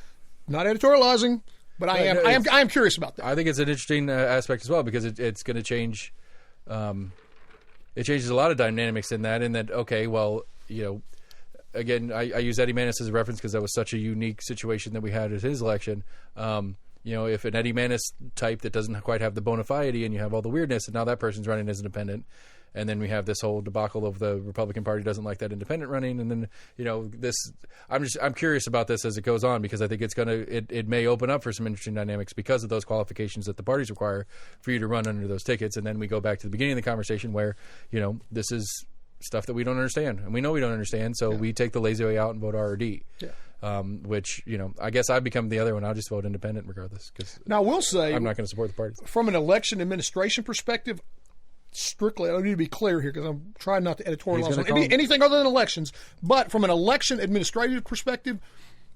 editorializing, but I am curious about that. I think it's an interesting aspect as well, because it's going to change. It changes a lot of dynamics in that, okay, well, again, I use Eddie Manis as a reference because that was such a unique situation that we had at his election. If an Eddie Manis type that doesn't quite have the bona fide and you have all the weirdness, and now that person's running as independent, and then we have this whole debacle of the Republican Party doesn't like that independent running, and then I'm curious about this as it goes on, because I think it may open up for some interesting dynamics because of those qualifications that the parties require for you to run under those tickets, and then we go back to the beginning of the conversation where this is stuff that we don't understand, and we know we don't understand, so we take the lazy way out and vote R or D. Which I guess I've become the other one. I'll just vote independent regardless. Because now I will say I'm not going to support the parties. From an election administration perspective, strictly, I need to be clear here because I'm trying not to editorialize on anything other than elections. But from an election administrative perspective,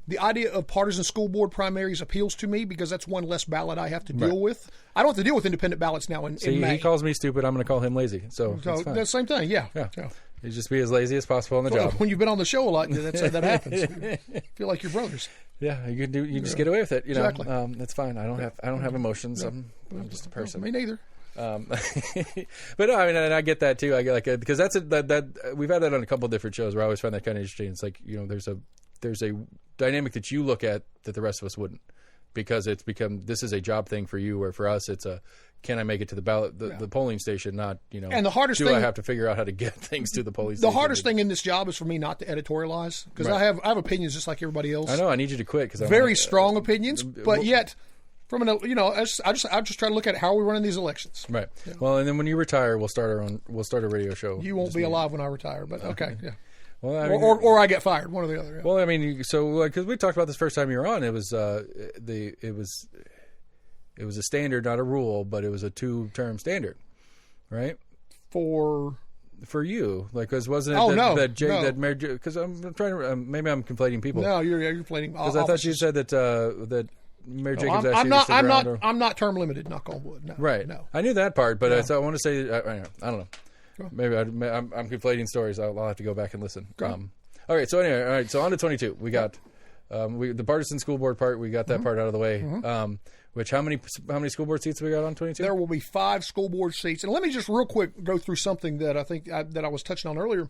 the idea of partisan school board primaries appeals to me because that's one less ballot I have to deal with. I don't have to deal with independent ballots now in May. He calls me stupid. I'm going to call him lazy. So that's the same thing. Yeah. You just be as lazy as possible on the job. When you've been on the show a lot, that happens. You feel like your brothers. Yeah, you just get away with it. Exactly. That's fine. I don't have emotions. No. I'm just a person. Me neither. But no, I mean, and I get that too. I get because that we've had that on a couple of different shows where I always find that kind of interesting. It's like, there's a dynamic that you look at that the rest of us wouldn't, because it's become, this is a job thing for you, where for us it's a, can I make it to the ballot, the polling station, not, and the hardest do thing, I have to figure out how to get things to the polling station? The hardest thing in this job is for me not to editorialize, because I have opinions just like everybody else. I know, I need you to quit, because very strong opinions, but yet from I just try to look at how are we running these elections. Right. Yeah. Well, and then when you retire, we'll start a radio show. You won't be alive when I retire, but okay. Yeah. Well, I mean, or I get fired, one or the other. Yeah. Well, I mean, so because we talked about this first time you were on, it was a standard, not a rule, but it was a 2-term standard, right? For you, like, because wasn't it that Mayor, because I'm trying to maybe I'm conflating people. No, you're conflating. Because I thought you said that Mayor Jacobs asked you to stick around. I'm not term limited. Knock on wood. No, right. No, I knew that part, but I want to say I don't know. Maybe I'm conflating stories. I'll have to go back and listen. All right. So anyway, all right. So on to 22. We got the partisan school board part. We got that part out of the way. Which how many school board seats we got on 22? There will be 5 school board seats. And let me just real quick go through something that I think that I was touching on earlier.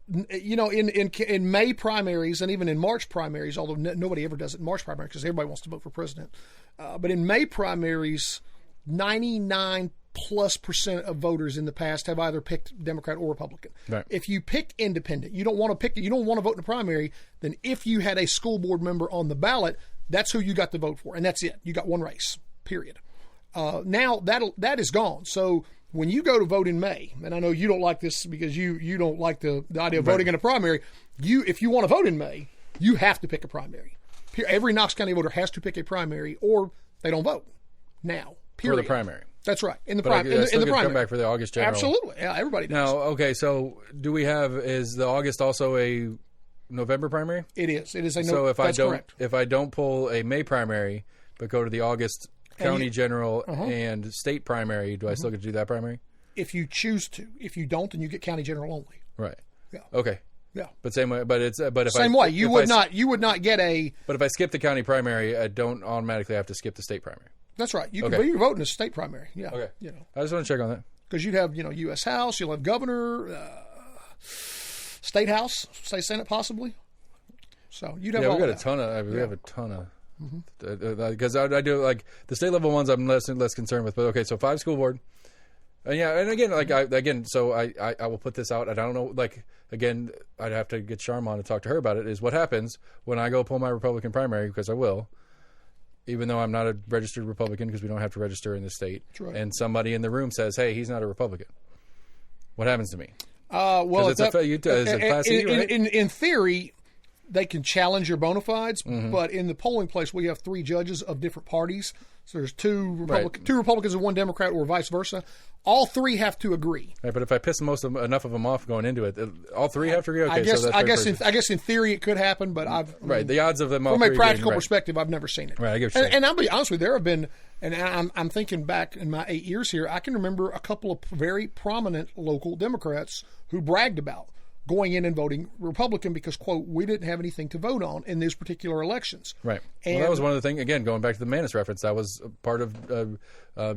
In May primaries and even in March primaries, although nobody ever does it in March primaries because everybody wants to vote for president. But in May primaries, 99+% of voters in the past have either picked Democrat or Republican. Right. If you picked independent, you don't want to vote in the primary, then if you had a school board member on the ballot, that's who you got to vote for, and that's it. You got one race, period. Now that is gone. So when you go to vote in May, and I know you don't like this because you don't like the idea of voting in a primary, if you want to vote in May, you have to pick a primary. Every Knox County voter has to pick a primary, or they don't vote. Now, period. For the primary. That's right. In the primary. Come back for the August general. Absolutely. Yeah, everybody does. Now, okay, so is the August also a November primary? It is. It is a So correct. if I don't pull a May primary, but go to the August county general and state primary, do I still get to do that primary? If you choose to. If you don't, then you get county general only. Right. Yeah. Okay. Yeah. But same way. But it's You would not get a. But if I skip the county primary, I don't automatically have to skip the state primary. That's right. You can vote in a state primary. Yeah. Okay. I just want to check on that. Because you'd have U.S. House, you'll have governor, state house, state senate possibly. So you'd have. Yeah, we have a ton of. Because I do like the state level ones. I'm less concerned with. But okay, so 5 school board. And again, so I will put this out. And I don't know. Like again, I'd have to get Sharma on to talk to her about it. Is what happens when I go pull my Republican primary, because I will. Even though I'm not a registered Republican, because we don't have to register in this state, right. And somebody in the room says, "Hey, he's not a Republican." What happens to me? Well, it's a Class E, right? In theory, they can challenge your bona fides, but in the polling place, we have 3 judges of different parties. So there's 2 Republicans and 1 Democrat, or vice versa. All 3 have to agree. Right, but if I piss enough of them off going into it, all 3 have to agree. Okay, I guess in theory it could happen, but the odds of them all from a practical perspective, I've never seen it. Right, I get what you're saying. And I'll be honest with you, there have been, and I'm thinking back in my 8 years here, I can remember a couple of very prominent local Democrats who bragged about going in and voting Republican because, quote, we didn't have anything to vote on in these particular elections. Right. And that was one of the things, again, going back to the Manus reference, that was part of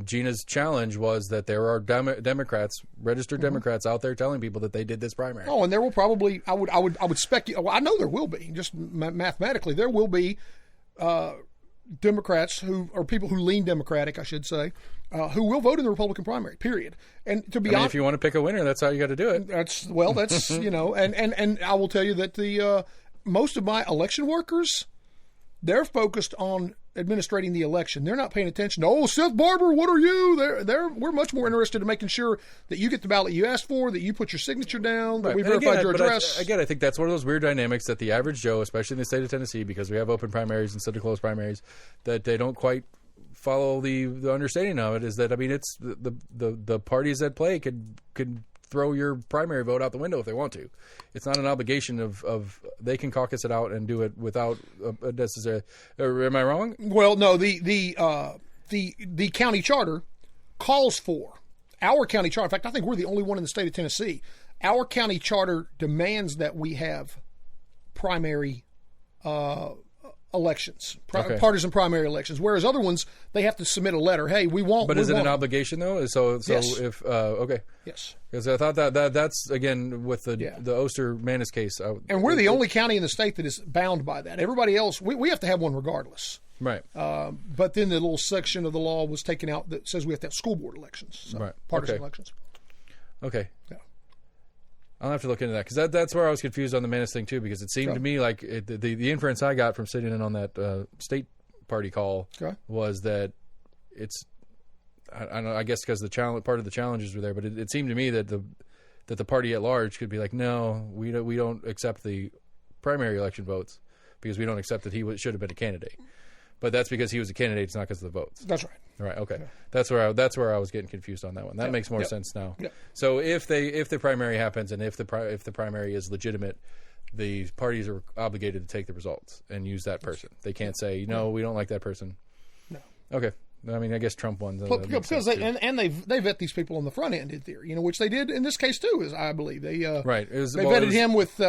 Gina's challenge, was that there are Democrats, registered Democrats out there telling people that they did this primary. Oh, and there will probably, I would speculate, well, I know there will be, just mathematically, there will be Democrats or people who lean Democratic, I should say, who will vote in the Republican primary, period. And to be honest, if you want to pick a winner, that's how you got to do it. That's and I will tell you that the most of my election workers, they're focused on administrating the election. They're not paying attention to, Seth Barber, what are you? We're much more interested in making sure that you get the ballot you asked for, that you put your signature down, that we verified your address. I think that's one of those weird dynamics that the average Joe, especially in the state of Tennessee, because we have open primaries instead of closed primaries, that they don't quite follow the understanding of it. Is that, I mean, it's the parties at play could throw your primary vote out the window if they want to. It's not an obligation of they can caucus it out and do it without a necessary. Am I wrong? Well, no. The county charter calls for our county charter. In fact, I think we're the only one in the state of Tennessee. Our county charter demands that we have primary elections, partisan primary elections, whereas other ones, they have to submit a letter. Hey, we want. But is it an obligation though? So yes. If okay, yes, because I thought that's again with the Oster-Manis case, and we're the only county in the state that is bound by that. Everybody else, we have to have one regardless. Right. But then the little section of the law was taken out that says we have to have school board elections, so partisan elections. Okay. Yeah. I'll have to look into that because that's where I was confused on the Manis thing too, because it seemed to me like the inference I got from sitting in on that state party call was that it's I don't know, I guess because part of the challenges were there, but it seemed to me that the party at large could be like, no, we don't accept the primary election votes because we don't accept that he should have been a candidate. But that's because he was a candidate. It's not because of the votes. That's right. Right. Okay. Yeah. That's where I was getting confused on that one. That makes more sense now. Yeah. So if the primary happens and if the primary is legitimate, the parties are obligated to take the results and use that person. They can't say we don't like that person. No. Okay. I mean, I guess Trump won. Because they vet these people on the front end in theory, which they did in this case too. Is I believe they vetted him with.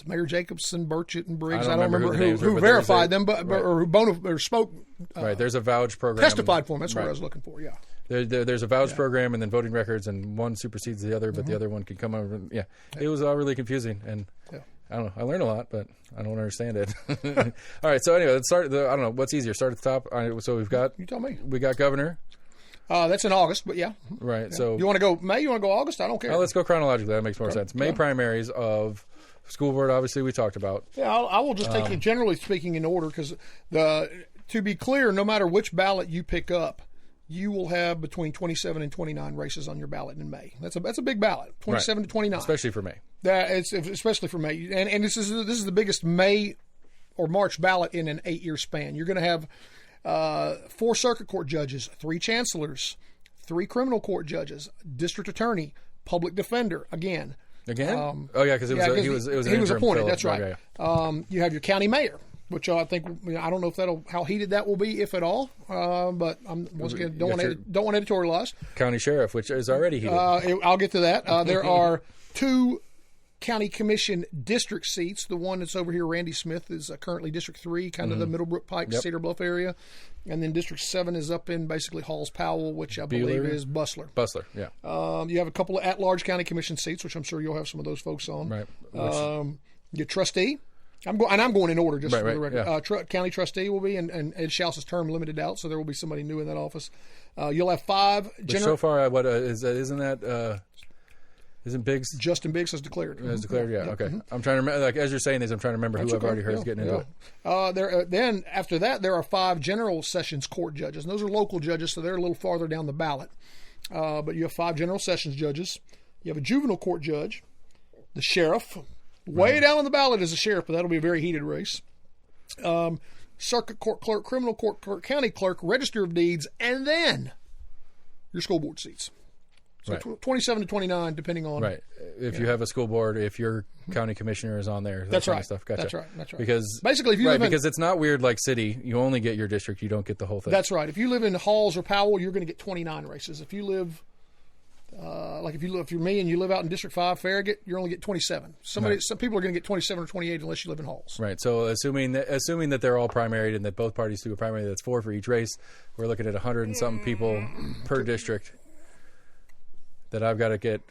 Mayor Jacobson, Burchett, and Briggs. I don't remember who verified them, but who spoke. Right, there's a vouch program. Testified for them. That's what I was looking for. Yeah. There's a vouch program, and then voting records, and one supersedes the other, but the other one can come over. And, it was all really confusing, and I don't know. I learned a lot, but I don't understand it. All right, so anyway, let's start. I don't know what's easier. Start at the top. So we've got. You tell me. We got governor. That's in August, but Right. Yeah. So you want to go May? You want to go August? I don't care. Let's go chronologically. That makes more sense. May primaries of. School board, obviously, we talked about. Yeah, I will just take it generally speaking in order because to be clear, no matter which ballot you pick up, you will have between 27 and 29 races on your ballot in May. That's a big ballot, 27 to 29, especially for May. Especially for May, and this is the biggest May or March ballot in an 8-year span. You're going to have 4 circuit court judges, 3 chancellors, 3 criminal court judges, district attorney, public defender. Again, because it was appointed. That's right. You have your county mayor, which I think I don't know if how heated that will be, if at all. But once again, don't want to editorialize. County sheriff, which is already heated. I'll get to that. There are 2 county commission district seats. The one that's over here, Randy Smith, is currently District 3, kind of the Middlebrook Pike, Cedar Bluff area. And then District 7 is up in basically Halls Powell, which I believe is Bustler. You have a couple of at-large county commission seats, which I'm sure you'll have some of those folks on. Right. Your trustee. I'm going in order just for the record. Yeah. County trustee will be, and Ed Schaus's term limited out, so there will be somebody new in that office. You'll have 5. So far, isn't that... Isn't Biggs? Justin Biggs has declared. Has declared, okay. Mm-hmm. I'm trying to remember, as you're saying these, I'm trying to remember who I've already heard is getting into it. Then after that, there are 5 general sessions court judges. And those are local judges, so they're a little farther down the ballot. But you have 5 general sessions judges. You have a juvenile court judge, the sheriff. Way down on the ballot is the sheriff, but that'll be a very heated race. Circuit court clerk, criminal court clerk, county clerk, register of deeds, and then your school board seats. So 27 to 29, depending on... Right. If you have a school board, if your county commissioner is on there. That's right. Kind of stuff. Gotcha. That's right. Because, basically, if you live in... because it's not weird like city. You only get your district. You don't get the whole thing. That's right. If you live in Halls or Powell, you're going to get 29 races. If you live... if you're me and you live out in District 5, Farragut, you're only get 27. Some people are going to get 27 or 28 unless you live in Halls. Right. So assuming that they're all primaried and that both parties do a primary that's 4 for each race, we're looking at 100 and something people per district. That I've got to get.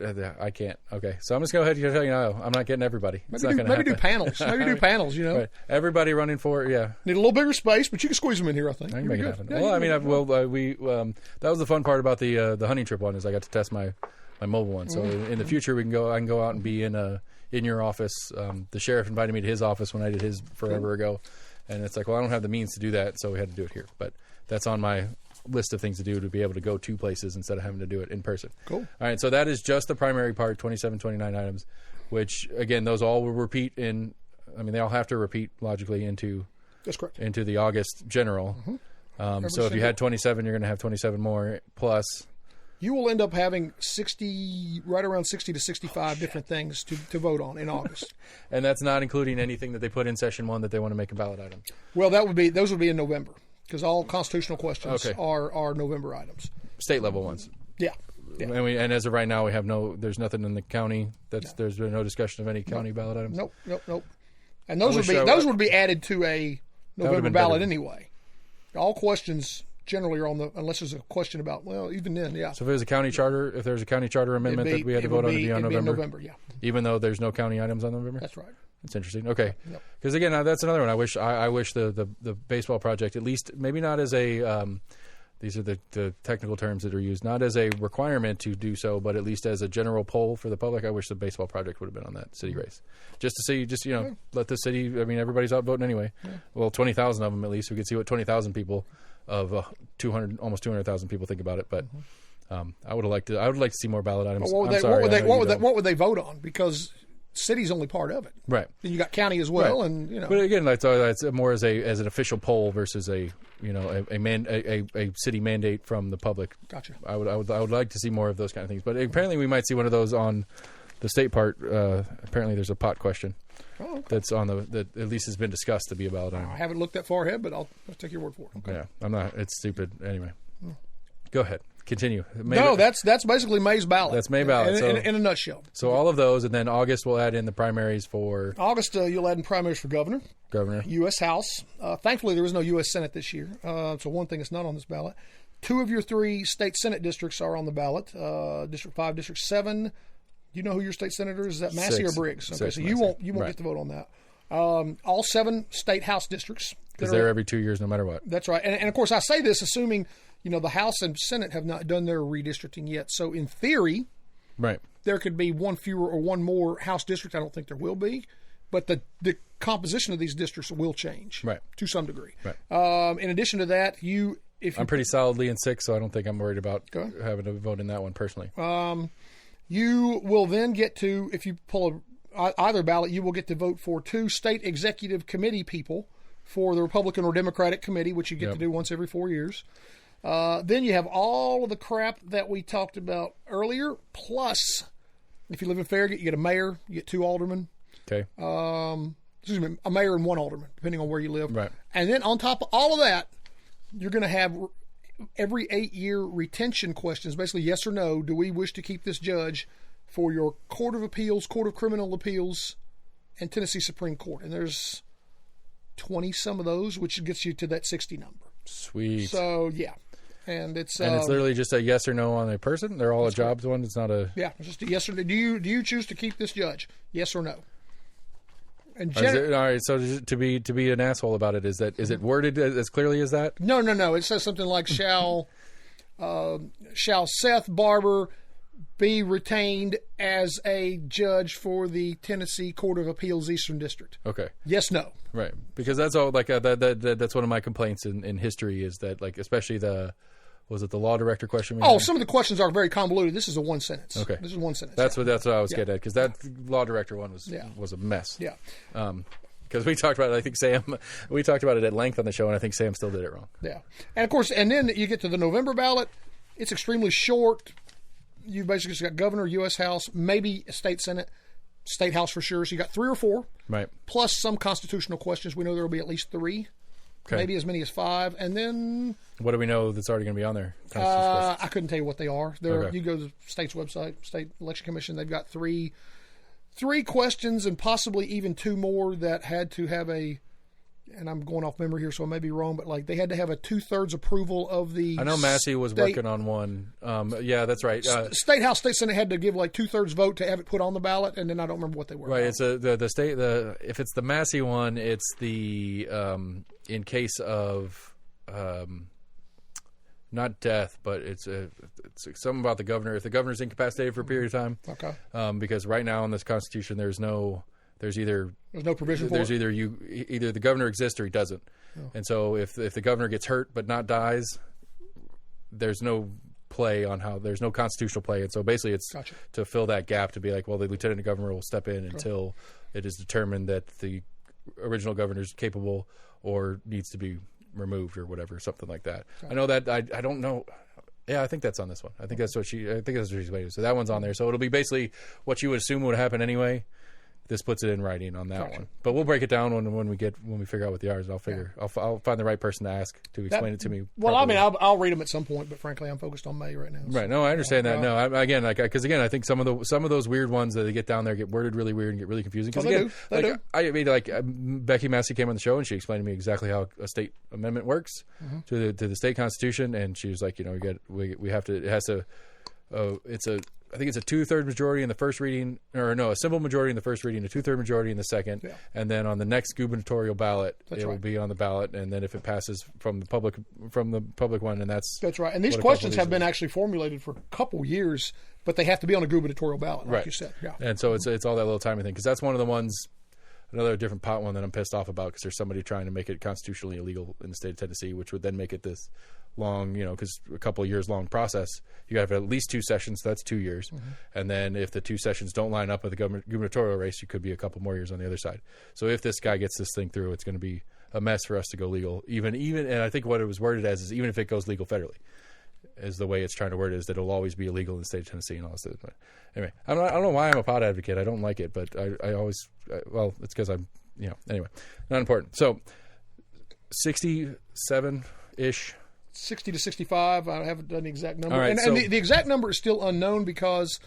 I can't. Okay, so I'm just going to go ahead and tell you now. I'm not getting everybody. Maybe do panels. Right. Everybody running for it. Yeah. Need a little bigger space, but you can squeeze them in here. I think I can make it happen. Well, I mean, that was the fun part about the hunting trip one is I got to test my mobile one. So in the future, I can go out and be in your office. The sheriff invited me to his office when I did his forever ago, and it's like, well, I don't have the means to do that, so we had to do it here. But that's on my list of things to do to be able to go 2 places instead of having to do it in person. Cool. All right, so that is just the primary part, 27, 29 items, which, again, those all will repeat they all have to repeat logically into That's correct. Into the August general. So if you had 27, you're going to have 27 more plus You will end up having right around 60 to 65 different things to vote on in August. And that's not including anything that they put in session 1 that they want to make a ballot item. Well, those would be in November, because all constitutional questions are November items. State level ones. Yeah. And as of right now, there's nothing in the county. There's been no discussion of any county ballot items. Nope. And those would be added to a November ballot anyway. All questions generally are unless there's a question about, well, even then, yeah. So if there's a county charter amendment that we had to vote on to be on November? November, yeah. Even though there's no county items on November? That's right. That's interesting. Okay. Because again, that's another one. I wish the baseball project, at least maybe not as a these are the technical terms that are used, not as a requirement to do so, but at least as a general poll for the public. I wish the baseball project would have been on that city race, just to see, let the city. I mean, everybody's out voting anyway. Yeah. Well, 20,000 of them at least. We could see what 20,000 people of almost 200,000 people think about it. But I would like to see more ballot items. What would they vote on? Because city's only part of it, right? Then you got county as well, right. And But again, that's more as an official poll versus a city mandate from the public. Gotcha. I would like to see more of those kind of things. But apparently, we might see one of those on the state part. Apparently, there's a pot question that's on that at least has been discussed to be a ballot item. I haven't looked that far ahead, but I'll take your word for it. Okay. Yeah, I'm not. It's stupid anyway. Go ahead. Continue. That's basically May's ballot. That's May ballot. In a nutshell. So all of those, and then August we'll add in the primaries for... August, you'll add in primaries for governor. U.S. House. Thankfully, there was no U.S. Senate this year. So one thing that's not on this ballot. 2 of your 3 state Senate districts are on the ballot. District 5, District 7. Do you know who your state senator is? Is that Massey or Briggs? Okay, so you won't get to vote on that. All 7 state House districts. Because they're every 2 years no matter what. That's right. And of course, I say this assuming... the House and Senate have not done their redistricting yet. So in theory, right, there could be one fewer or one more House district. I don't think there will be. But the composition of these districts will change to some degree. Right. In addition to that, I'm pretty solidly in 6, so I don't think I'm worried about having to vote in that one personally. You will then get to, if you pull either ballot, you will get to vote for 2 state executive committee people for the Republican or Democratic committee, which you get to do once every 4 years. Then you have all of the crap that we talked about earlier, plus if you live in Farragut, you get a mayor, you get 2 aldermen. Okay. A mayor and 1 alderman, depending on where you live. Right. And then on top of all of that, you're going to have every 8-year retention questions, basically yes or no, do we wish to keep this judge for your Court of Appeals, Court of Criminal Appeals, and Tennessee Supreme Court. And there's 20 some of those, which gets you to that 60 number. Sweet. So, yeah. And it's literally just a yes or no on a person. They're all a jobs one. It's not a it's just a yes or no. Do you choose to keep this judge? Yes or no? And all right. So to be an asshole about it, is it worded as clearly as that? No. It says something like shall Seth Barber be retained as a judge for the Tennessee Court of Appeals Eastern District? Okay. Yes, no. Right, because that's all that's one of my complaints in history is that especially the law director question? Some of the questions are very convoluted. This is a one sentence. Okay. This is one sentence. That's what I was getting at, because that law director one was a mess. Yeah. Because we talked about it, I think we talked about it at length on the show, and I think Sam still did it wrong. Yeah. And of course, and then you get to the November ballot. It's extremely short. You basically just got governor, U.S. House, maybe a state Senate, state House for sure. So you got 3 or 4. Right. Plus some constitutional questions. We know there will be at least 3. Okay. Maybe as many as 5. And then... What do we know that's already going to be on there? I couldn't tell you what they are. You go to the state's website, State Election Commission, they've got 3 questions and possibly even 2 more that had to have and I'm going off memory here, so I may be wrong, but they had to have a 2/3 approval of the... I know Massey was working on one. Yeah, that's right. State House, State Senate had to give 2/3 vote to have it put on the ballot, and then I don't remember what they were. Right, it's the state. If it's the Massey one, it's the in case of not death, but it's something about the governor. If the governor's incapacitated for a period of time, okay. Because right now in this Constitution, there's no provision for it. Either the governor exists or he doesn't. Oh. And so if the governor gets hurt but not dies, there's no play on there's no constitutional play. And so basically it's to fill that gap, to be like, well, the lieutenant governor will step in until it is determined that the original governor is capable or needs to be removed or whatever, something like that. I know that I don't know. Yeah, I think that's on this one. I think that's what she's waiting. So that one's on there. So it'll be basically what you would assume would happen anyway. This puts it in writing on that one. But we'll break it down when we figure out what the are. I'll find the right person to ask to explain it to me. Well, properly. I mean, I'll read them at some point, but frankly, I'm focused on May right now. So. Right. No, I understand that. No, because I think some of those weird ones that they get down there get worded really weird and get really confusing. Because they do. I mean, Becky Massey came on the show and she explained to me exactly how a state amendment works to the state constitution, and she was like, we have to. It has to. I think it's a 2/3 majority in the first reading, a simple majority in the first reading, a 2/3 majority in the second, and then on the next gubernatorial ballot, will be on the ballot, and then if it passes from the public one, and that's right. And these questions have been actually formulated for a couple years, but they have to be on a gubernatorial ballot, like you said. Yeah. And so it's all that little timing thing, because that's one of the ones. Another different pot one that I'm pissed off about, because there's somebody trying to make it constitutionally illegal in the state of Tennessee, which would then make it this long, because a couple of years long process. You got to have at least 2 sessions, so that's 2 years. And then if the 2 sessions don't line up with the gubernatorial race, you could be a couple more years on the other side. So if this guy gets this thing through, it's going to be a mess for us to go legal. Even, and I think what it was worded as is even if it goes legal federally, is the way it's trying to word it, is that it'll always be illegal in the state of Tennessee and all this. But anyway, I don't know why I'm a pot advocate. I don't like it, but I always, it's because I'm, anyway, not important. So 67-ish. 60 to 65. I haven't done the exact number. All right, and the exact number is still unknown because,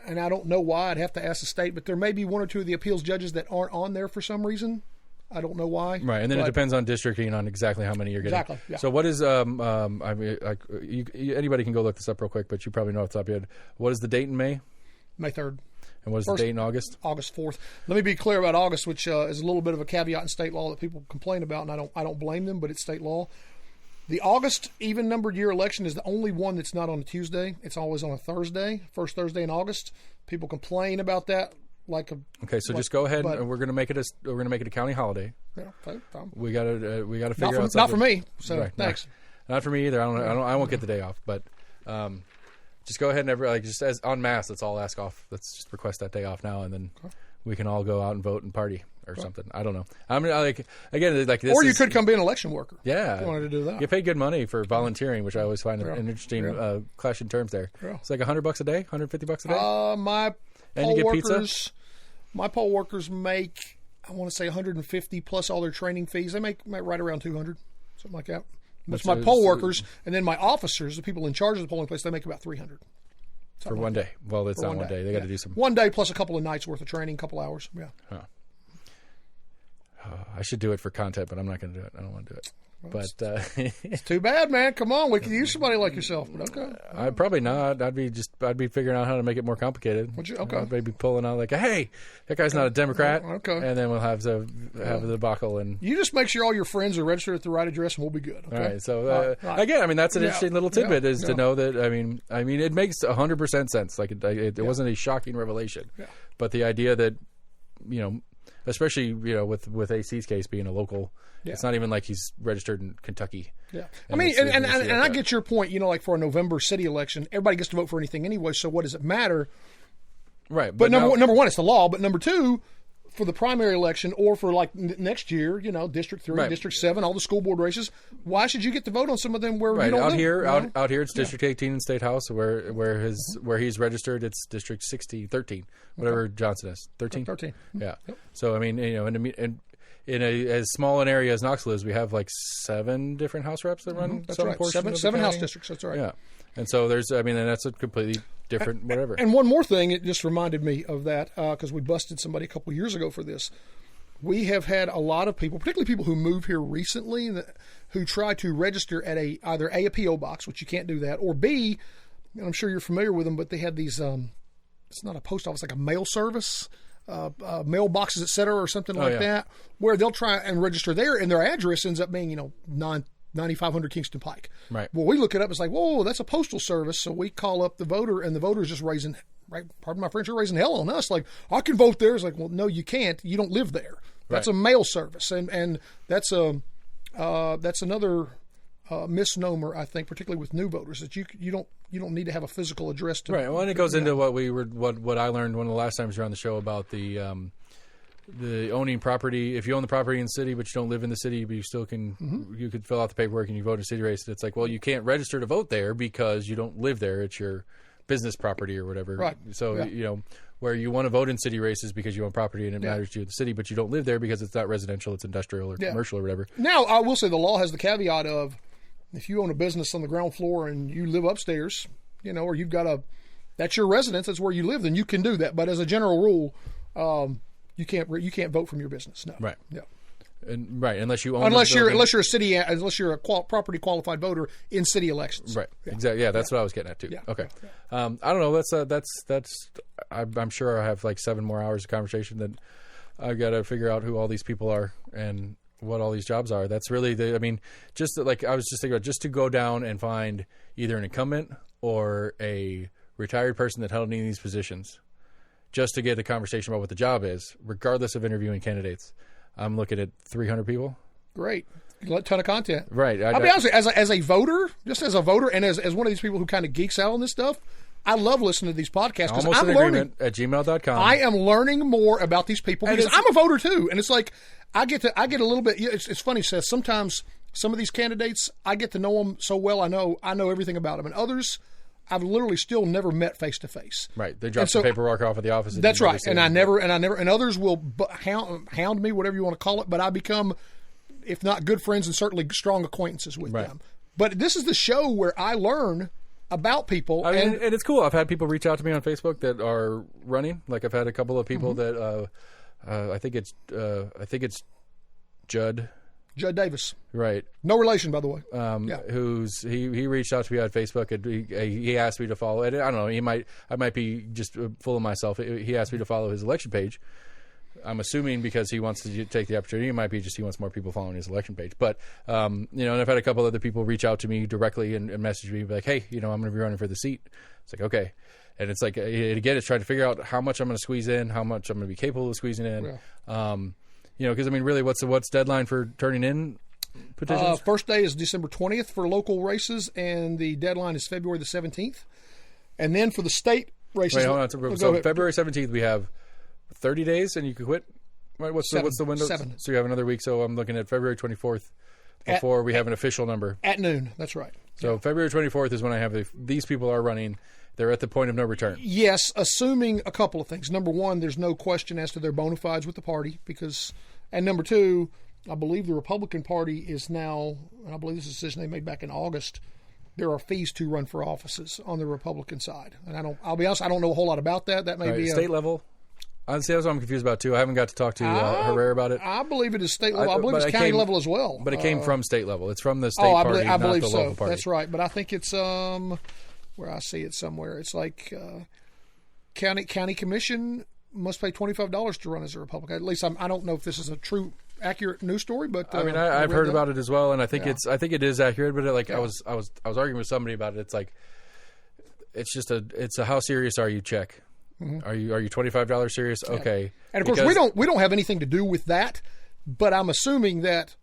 and I don't know why, I'd have to ask the state, but there may be 1 or 2 of the appeals judges that aren't on there for some reason. I don't know why. Right, and then it depends on districting on exactly how many you're getting. Exactly. Yeah. So what is I mean, anybody can go look this up real quick, but you probably know off the top of your head. What is the date in May? May 3rd. And what is the date in August? August 4th. Let me be clear about August, which is a little bit of a caveat in state law that people complain about, and I don't blame them, but it's state law. The August even-numbered year election is the only one that's not on a Tuesday. It's always on a Thursday, first Thursday in August. People complain about that. Just go ahead, and we're going to make it a county holiday. Yeah, fine. We got to figure out something. Not for me. So right, thanks. Not for me either. I won't get the day off, but just go ahead and just as en masse, let's all ask off. Let's just request that day off now, and then we can all go out and vote and party or something. I don't know. I mean, this. Or you could come be an election worker. Yeah, if you wanted to do that. You pay good money for volunteering, which I always find an interesting clash in terms there. Yeah. It's like $100 a day, $150 a day. My and you get pizza. My poll workers make, I want to say, $150 plus all their training fees. They make right around $200, something like that. That's my poll workers, and then my officers, the people in charge of the polling place, they make about $300 for one day. Well, it's not one day. They got to do some 1 day plus a couple of nights worth of training, a couple hours. Yeah. Huh. I should do it for content, but I'm not going to do it. I don't want to do it. But it's too bad, man. Come on, we could use somebody like yourself. But okay, I'd probably not. I'd be figuring out how to make it more complicated. Would you? Okay, I'd maybe pulling out like, hey, that guy's not a Democrat. Okay, and then we'll have the debacle. And you just make sure all your friends are registered at the right address, and we'll be good. Okay? All right. So again, I mean, that's an interesting little tidbit to know that. I mean, it makes 100% sense. Like it wasn't a shocking revelation, but the idea that especially with AC's case being a local. Yeah. It's not even like he's registered in Kentucky. Yeah, I mean, and I get your point. Like for a November city election, everybody gets to vote for anything anyway. So what does it matter? Right. But number one, it's the law. But number two, for the primary election or for like next year, District 3, District 7, all the school board races, why should you get to vote on some of them where you don't live? Out here, it's District 18 in State House, where he's registered, it's District 13, whatever Johnson is. 13? 13. Yeah. Yep. So, I mean, in as small an area as Knoxville is, we have like 7 different House reps that run that's right. Seven House districts. That's right. Yeah, and so and that's a completely different whatever. And one more thing, it just reminded me of that because we busted somebody a couple years ago for this. We have had a lot of people, particularly people who moved here recently, who try to register at either a PO box, which you can't do that, or B, and I'm sure you're familiar with them, but they have these. It's not a post office, like a mail service. Mailboxes, et cetera, or something that, where they'll try and register there, and their address ends up being, 9500 Kingston Pike. Right. Well, we look it up. It's like, whoa, that's a postal service. So we call up the voter, and the voter's just raising, pardon my French, you're raising hell on us. Like, I can vote there. It's like, well, no, you can't. You don't live there. That's a mail service, and that's another misnomer, I think, particularly with new voters, that you don't need to have a physical address to. Right. Well, and it goes into what I learned one of the last times you were on the show about the the owning property. If you own the property in the city, but you don't live in the city, but you still can, you could fill out the paperwork and you vote in a city race. It's like, well, you can't register to vote there because you don't live there. It's your business property or whatever. Right. So, where you want to vote in city races because you own property and it matters to you in the city, but you don't live there because it's not residential, it's industrial or commercial or whatever. Now, I will say the law has the caveat of if you own a business on the ground floor and you live upstairs, or you've got that's your residence, that's where you live, then you can do that. But as a general rule, you can't vote from your business. No. Right. Yeah. And unless you own unless you're a property qualified voter in city elections. Right. Yeah. Exactly. Yeah, that's what I was getting at too. Yeah. Okay. I don't know. That's. I'm sure I have like 7 more hours of conversation that I've got to figure out who all these people are and what all these jobs are. That's really just like I was just thinking about, just to go down and find either an incumbent or a retired person that held any of these positions, just to get the conversation about what the job is, regardless of interviewing candidates. I'm looking at 300 people. Great. A ton of content. Right. I'll be honest with you, as a voter, just as a voter and as one of these people who kind of geeks out on this stuff, I love listening to these podcasts because I'm learning. At gmail.com. I am learning more about these people because I'm a voter too. And it's like, I get a little bit, it's funny, Seth, sometimes some of these candidates, I get to know them so well, I know everything about them. And others, I've literally still never met face to face. Right. They drop the paperwork off at the office. That's right. And and others will hound me, whatever you want to call it. But I become, if not good friends, and certainly strong acquaintances with them. But this is the show where I learn about people. And it's cool. I've had people reach out to me on Facebook that are running. Like I've had a couple of people that I think it's Judd Davis. Right. No relation, by the way. He reached out to me on Facebook and he asked me to follow it. I don't know. I might be just full of myself. He asked me to follow his election page. I'm assuming because he wants to take the opportunity. It might be just he wants more people following his election page. But, and I've had a couple other people reach out to me directly and message me like, hey, I'm going to be running for the seat. It's like, okay. And it's like, again, it's trying to figure out how much I'm going to squeeze in, how much I'm going to be capable of squeezing in. Yeah. Because really, what's deadline for turning in petitions? First day is December 20th for local races, and the deadline is February the 17th. And then for the state races, wait, hold on. So February 17th, we have 30 days, and you can quit. Right? What's the window? 7. So you have another week. So I'm looking at February 24th before we have an official number at noon. That's right. So February 24th is when I have these people are running. They're at the point of no return. Yes, assuming a couple of things. Number one, there's no question as to their bona fides with the party and number two, I believe the Republican Party is now, and I believe this is a decision they made back in August, there are fees to run for offices on the Republican side. And I'll be honest, I don't know a whole lot about that. That may be state level. Honestly, that's what I'm confused about too. I haven't got to talk to Herrera about it. I believe it is state level. I believe it's county level as well. But it came from state level. It's from the state party, I believe not the local party. That's right. But I think it's where I see it somewhere. It's like county commission must pay $25 to run as a Republican. At least I don't know if this is a true, accurate news story, but I've heard about it as well, and I think it is accurate. But I was arguing with somebody about it. It's like it's a how serious are you check. Mm-hmm. Are you $25 serious? Okay. And of course we don't have anything to do with that, but I'm assuming that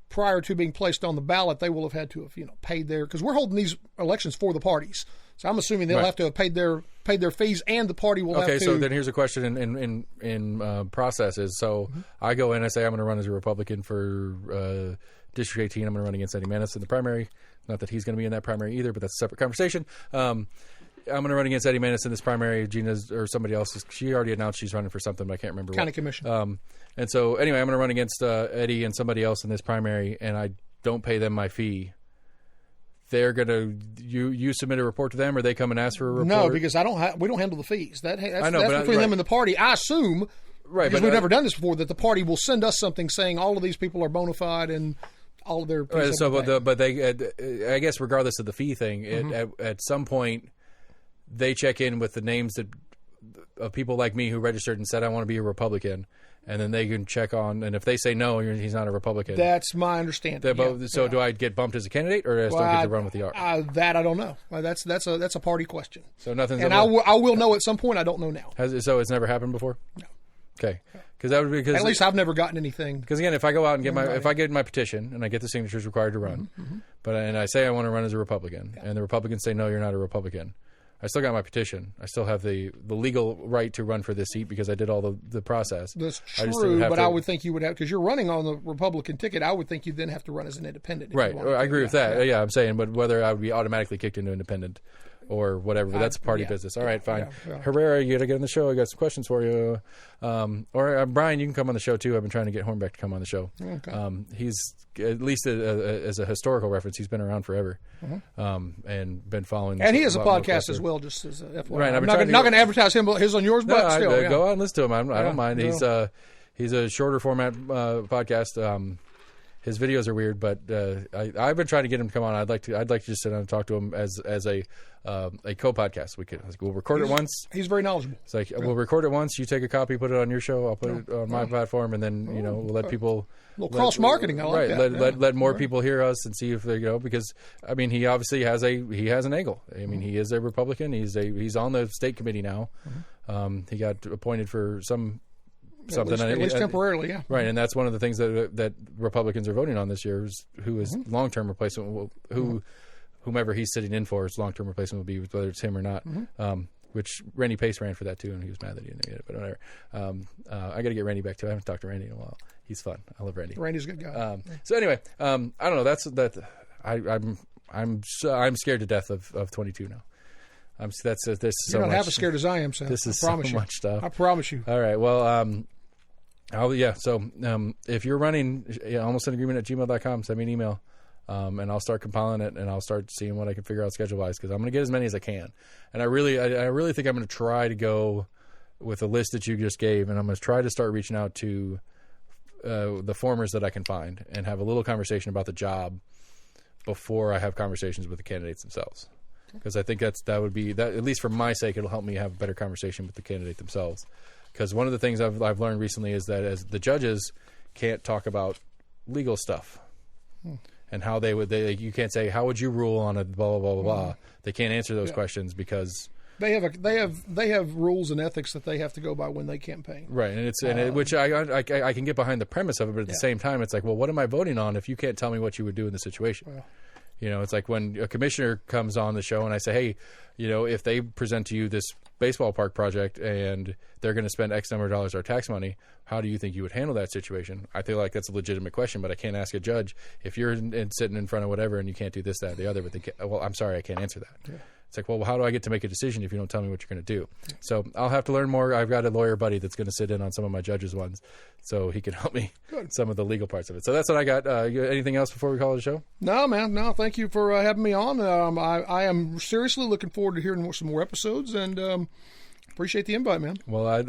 prior to being placed on the ballot, they will have had to have paid their, because we're holding these elections for the parties. So I'm assuming they'll have to have paid their fees, and the party will have to. Okay, so then here's a question in processes. So I go in, I say I'm going to run as a Republican for District 18. I'm going to run against Eddie Manis in the primary. Not that he's going to be in that primary either, but that's a separate conversation. I'm going to run against Eddie Manis in this primary. Gina's or somebody else. She already announced she's running for something, but I can't remember County what. Commission. And so anyway, I'm going to run against Eddie and somebody else in this primary, and I don't pay them my fee. They're going to you submit a report to them, or they come and ask for a report? No, because we don't handle the fees. That's between them and the party. I assume, because we've never done this before, that the party will send us something saying all of these people are bona fide and all of their. Right, so, but they, I guess, regardless of the fee thing, at some point, they check in with the names of people like me who registered and said I want to be a Republican. And then they can check on, and if they say no, he's not a Republican. That's my understanding. Do I get bumped as a candidate, or do I still get to run with the R? That I don't know. That's a party question. So nothing's. And I will know at some point. I don't know now. So it's never happened before? No. Okay. Because that would be at least I've never gotten anything. Because again, if I go out and get my petition and I get the signatures required to run, and I say I want to run as a Republican, and the Republicans say no, you're not a Republican. I still got my petition. I still have the legal right to run for this seat because I did all the process. That's true, but I would think you would have, because you're running on the Republican ticket, I would think you'd then have to run as an independent. Right. I agree with that. Yeah, I'm saying, but whether I would be automatically kicked into independent or whatever, but that's party business. All right, fine. Herrera, you got to get on the show. I got some questions for you. Or Brian, you can come on the show too. I've been trying to get Hornbeck to come on the show. Okay. He's, at least as a historical reference, he's been around forever and been following. And he has a podcast as well, just as a FYI. Right. I'm not going to advertise his on yours, but still. Go out and listen to him. I don't mind. He's a shorter format podcast. His videos are weird, but I've been trying to get him to come on. I'd like to just sit down and talk to him as a co-podcast. We'll record it once. He's very knowledgeable. It's like we'll record it once. You take a copy, put it on your show. I'll put it on my platform, and then we'll let people. A little cross marketing. I like that. Let more people hear us and see if they because I mean he obviously has an angle. I mean he is a Republican. He's on the state committee now. He got appointed for something at least temporarily, yeah. Right, and that's one of the things that Republicans are voting on this year is who is long-term replacement, whomever he's sitting in for, his long-term replacement will be, whether it's him or not. Which Randy Pace ran for that too, and he was mad that he didn't get it. But whatever. I got to get Randy back too. I haven't talked to Randy in a while. He's fun. I love Randy. Randy's a good guy. So anyway, I don't know. That's that. I'm scared to death of 22 now. This is You're so not much, half as scared as I am, Seth. This is I promise so much stuff. I promise you. All right. Well, So if you're running almost in agreement at gmail.com, send me an email, and I'll start compiling it, and I'll start seeing what I can figure out schedule-wise, because I'm going to get as many as I can. And I really think I'm going to try to go with the list that you just gave, and I'm going to try to start reaching out to the formers that I can find and have a little conversation about the job before I have conversations with the candidates themselves. Because I think that would be, at least for my sake, it'll help me have a better conversation with the candidate themselves. Because one of the things I've learned recently is that as the judges can't talk about legal stuff and how you can't say, how would you rule on a blah, blah, blah, blah, blah. They can't answer those questions because they have rules and ethics that they have to go by when they campaign. Right. And which I can get behind the premise of it, but at the same time, it's like, well, what am I voting on if you can't tell me what you would do in the situation? Well, it's like when a commissioner comes on the show and I say, hey, if they present to you this baseball park project and they're going to spend X number of dollars of our tax money, how do you think you would handle that situation? I feel like that's a legitimate question, but I can't ask a judge if you're sitting in front of whatever and you can't do this, that, the other. But well, I'm sorry, I can't answer that. Yeah. It's like, well, how do I get to make a decision if you don't tell me what you're going to do? Yeah. So I'll have to learn more. I've got a lawyer buddy that's going to sit in on some of my judges' ones, so he can help me some of the legal parts of it. So that's what I got. Anything else before we call it a show? No, man. No, thank you for having me on. I am seriously looking forward to hearing some more episodes, and appreciate the invite, man. Well, I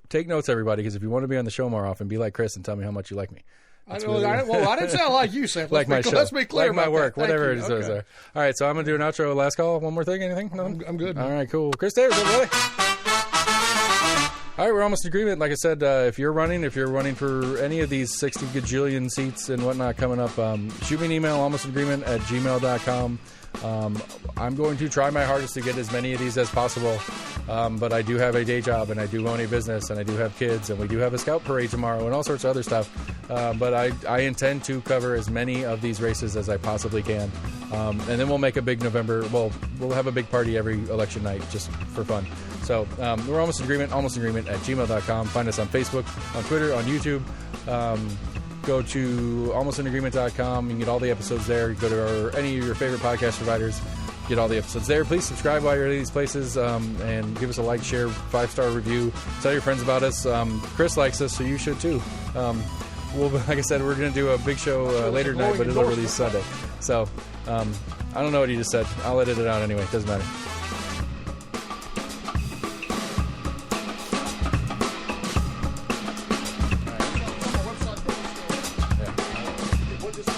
take notes, everybody, because if you want to be on the show more often, be like Chris and tell me how much you like me. I didn't sound like you, Seth. Like my show. Let's be clear like my about work, that. whatever it is. Okay. All right, so I'm going to do an outro. Last call. One more thing. Anything? No? I'm good. All right, cool. Chris Davis, everybody. All right, we're almost in agreement. Like I said, if you're running for any of these 60 gajillion seats and whatnot coming up, shoot me an email, almostinagreement@gmail.com. I'm going to try my hardest to get as many of these as possible, but I do have a day job, and I do own a business, and I do have kids, and we do have a scout parade tomorrow and all sorts of other stuff, but I intend to cover as many of these races as I possibly can, and then we'll make a big November, we'll have a big party every election night just for fun. So we're almost in agreement @gmail.com. Find us on Facebook, on Twitter, on YouTube. Go to almostinagreement.com. You can get all the episodes there. Go to any of your favorite podcast providers. Get all the episodes there. Please subscribe while you're at these places, and give us a like, share, 5-star review. Tell your friends about us. Chris likes us, so you should too. Like I said, we're going to do a big show later tonight, but it'll release Sunday. So I don't know what he just said. I'll edit it out anyway. It doesn't matter. Just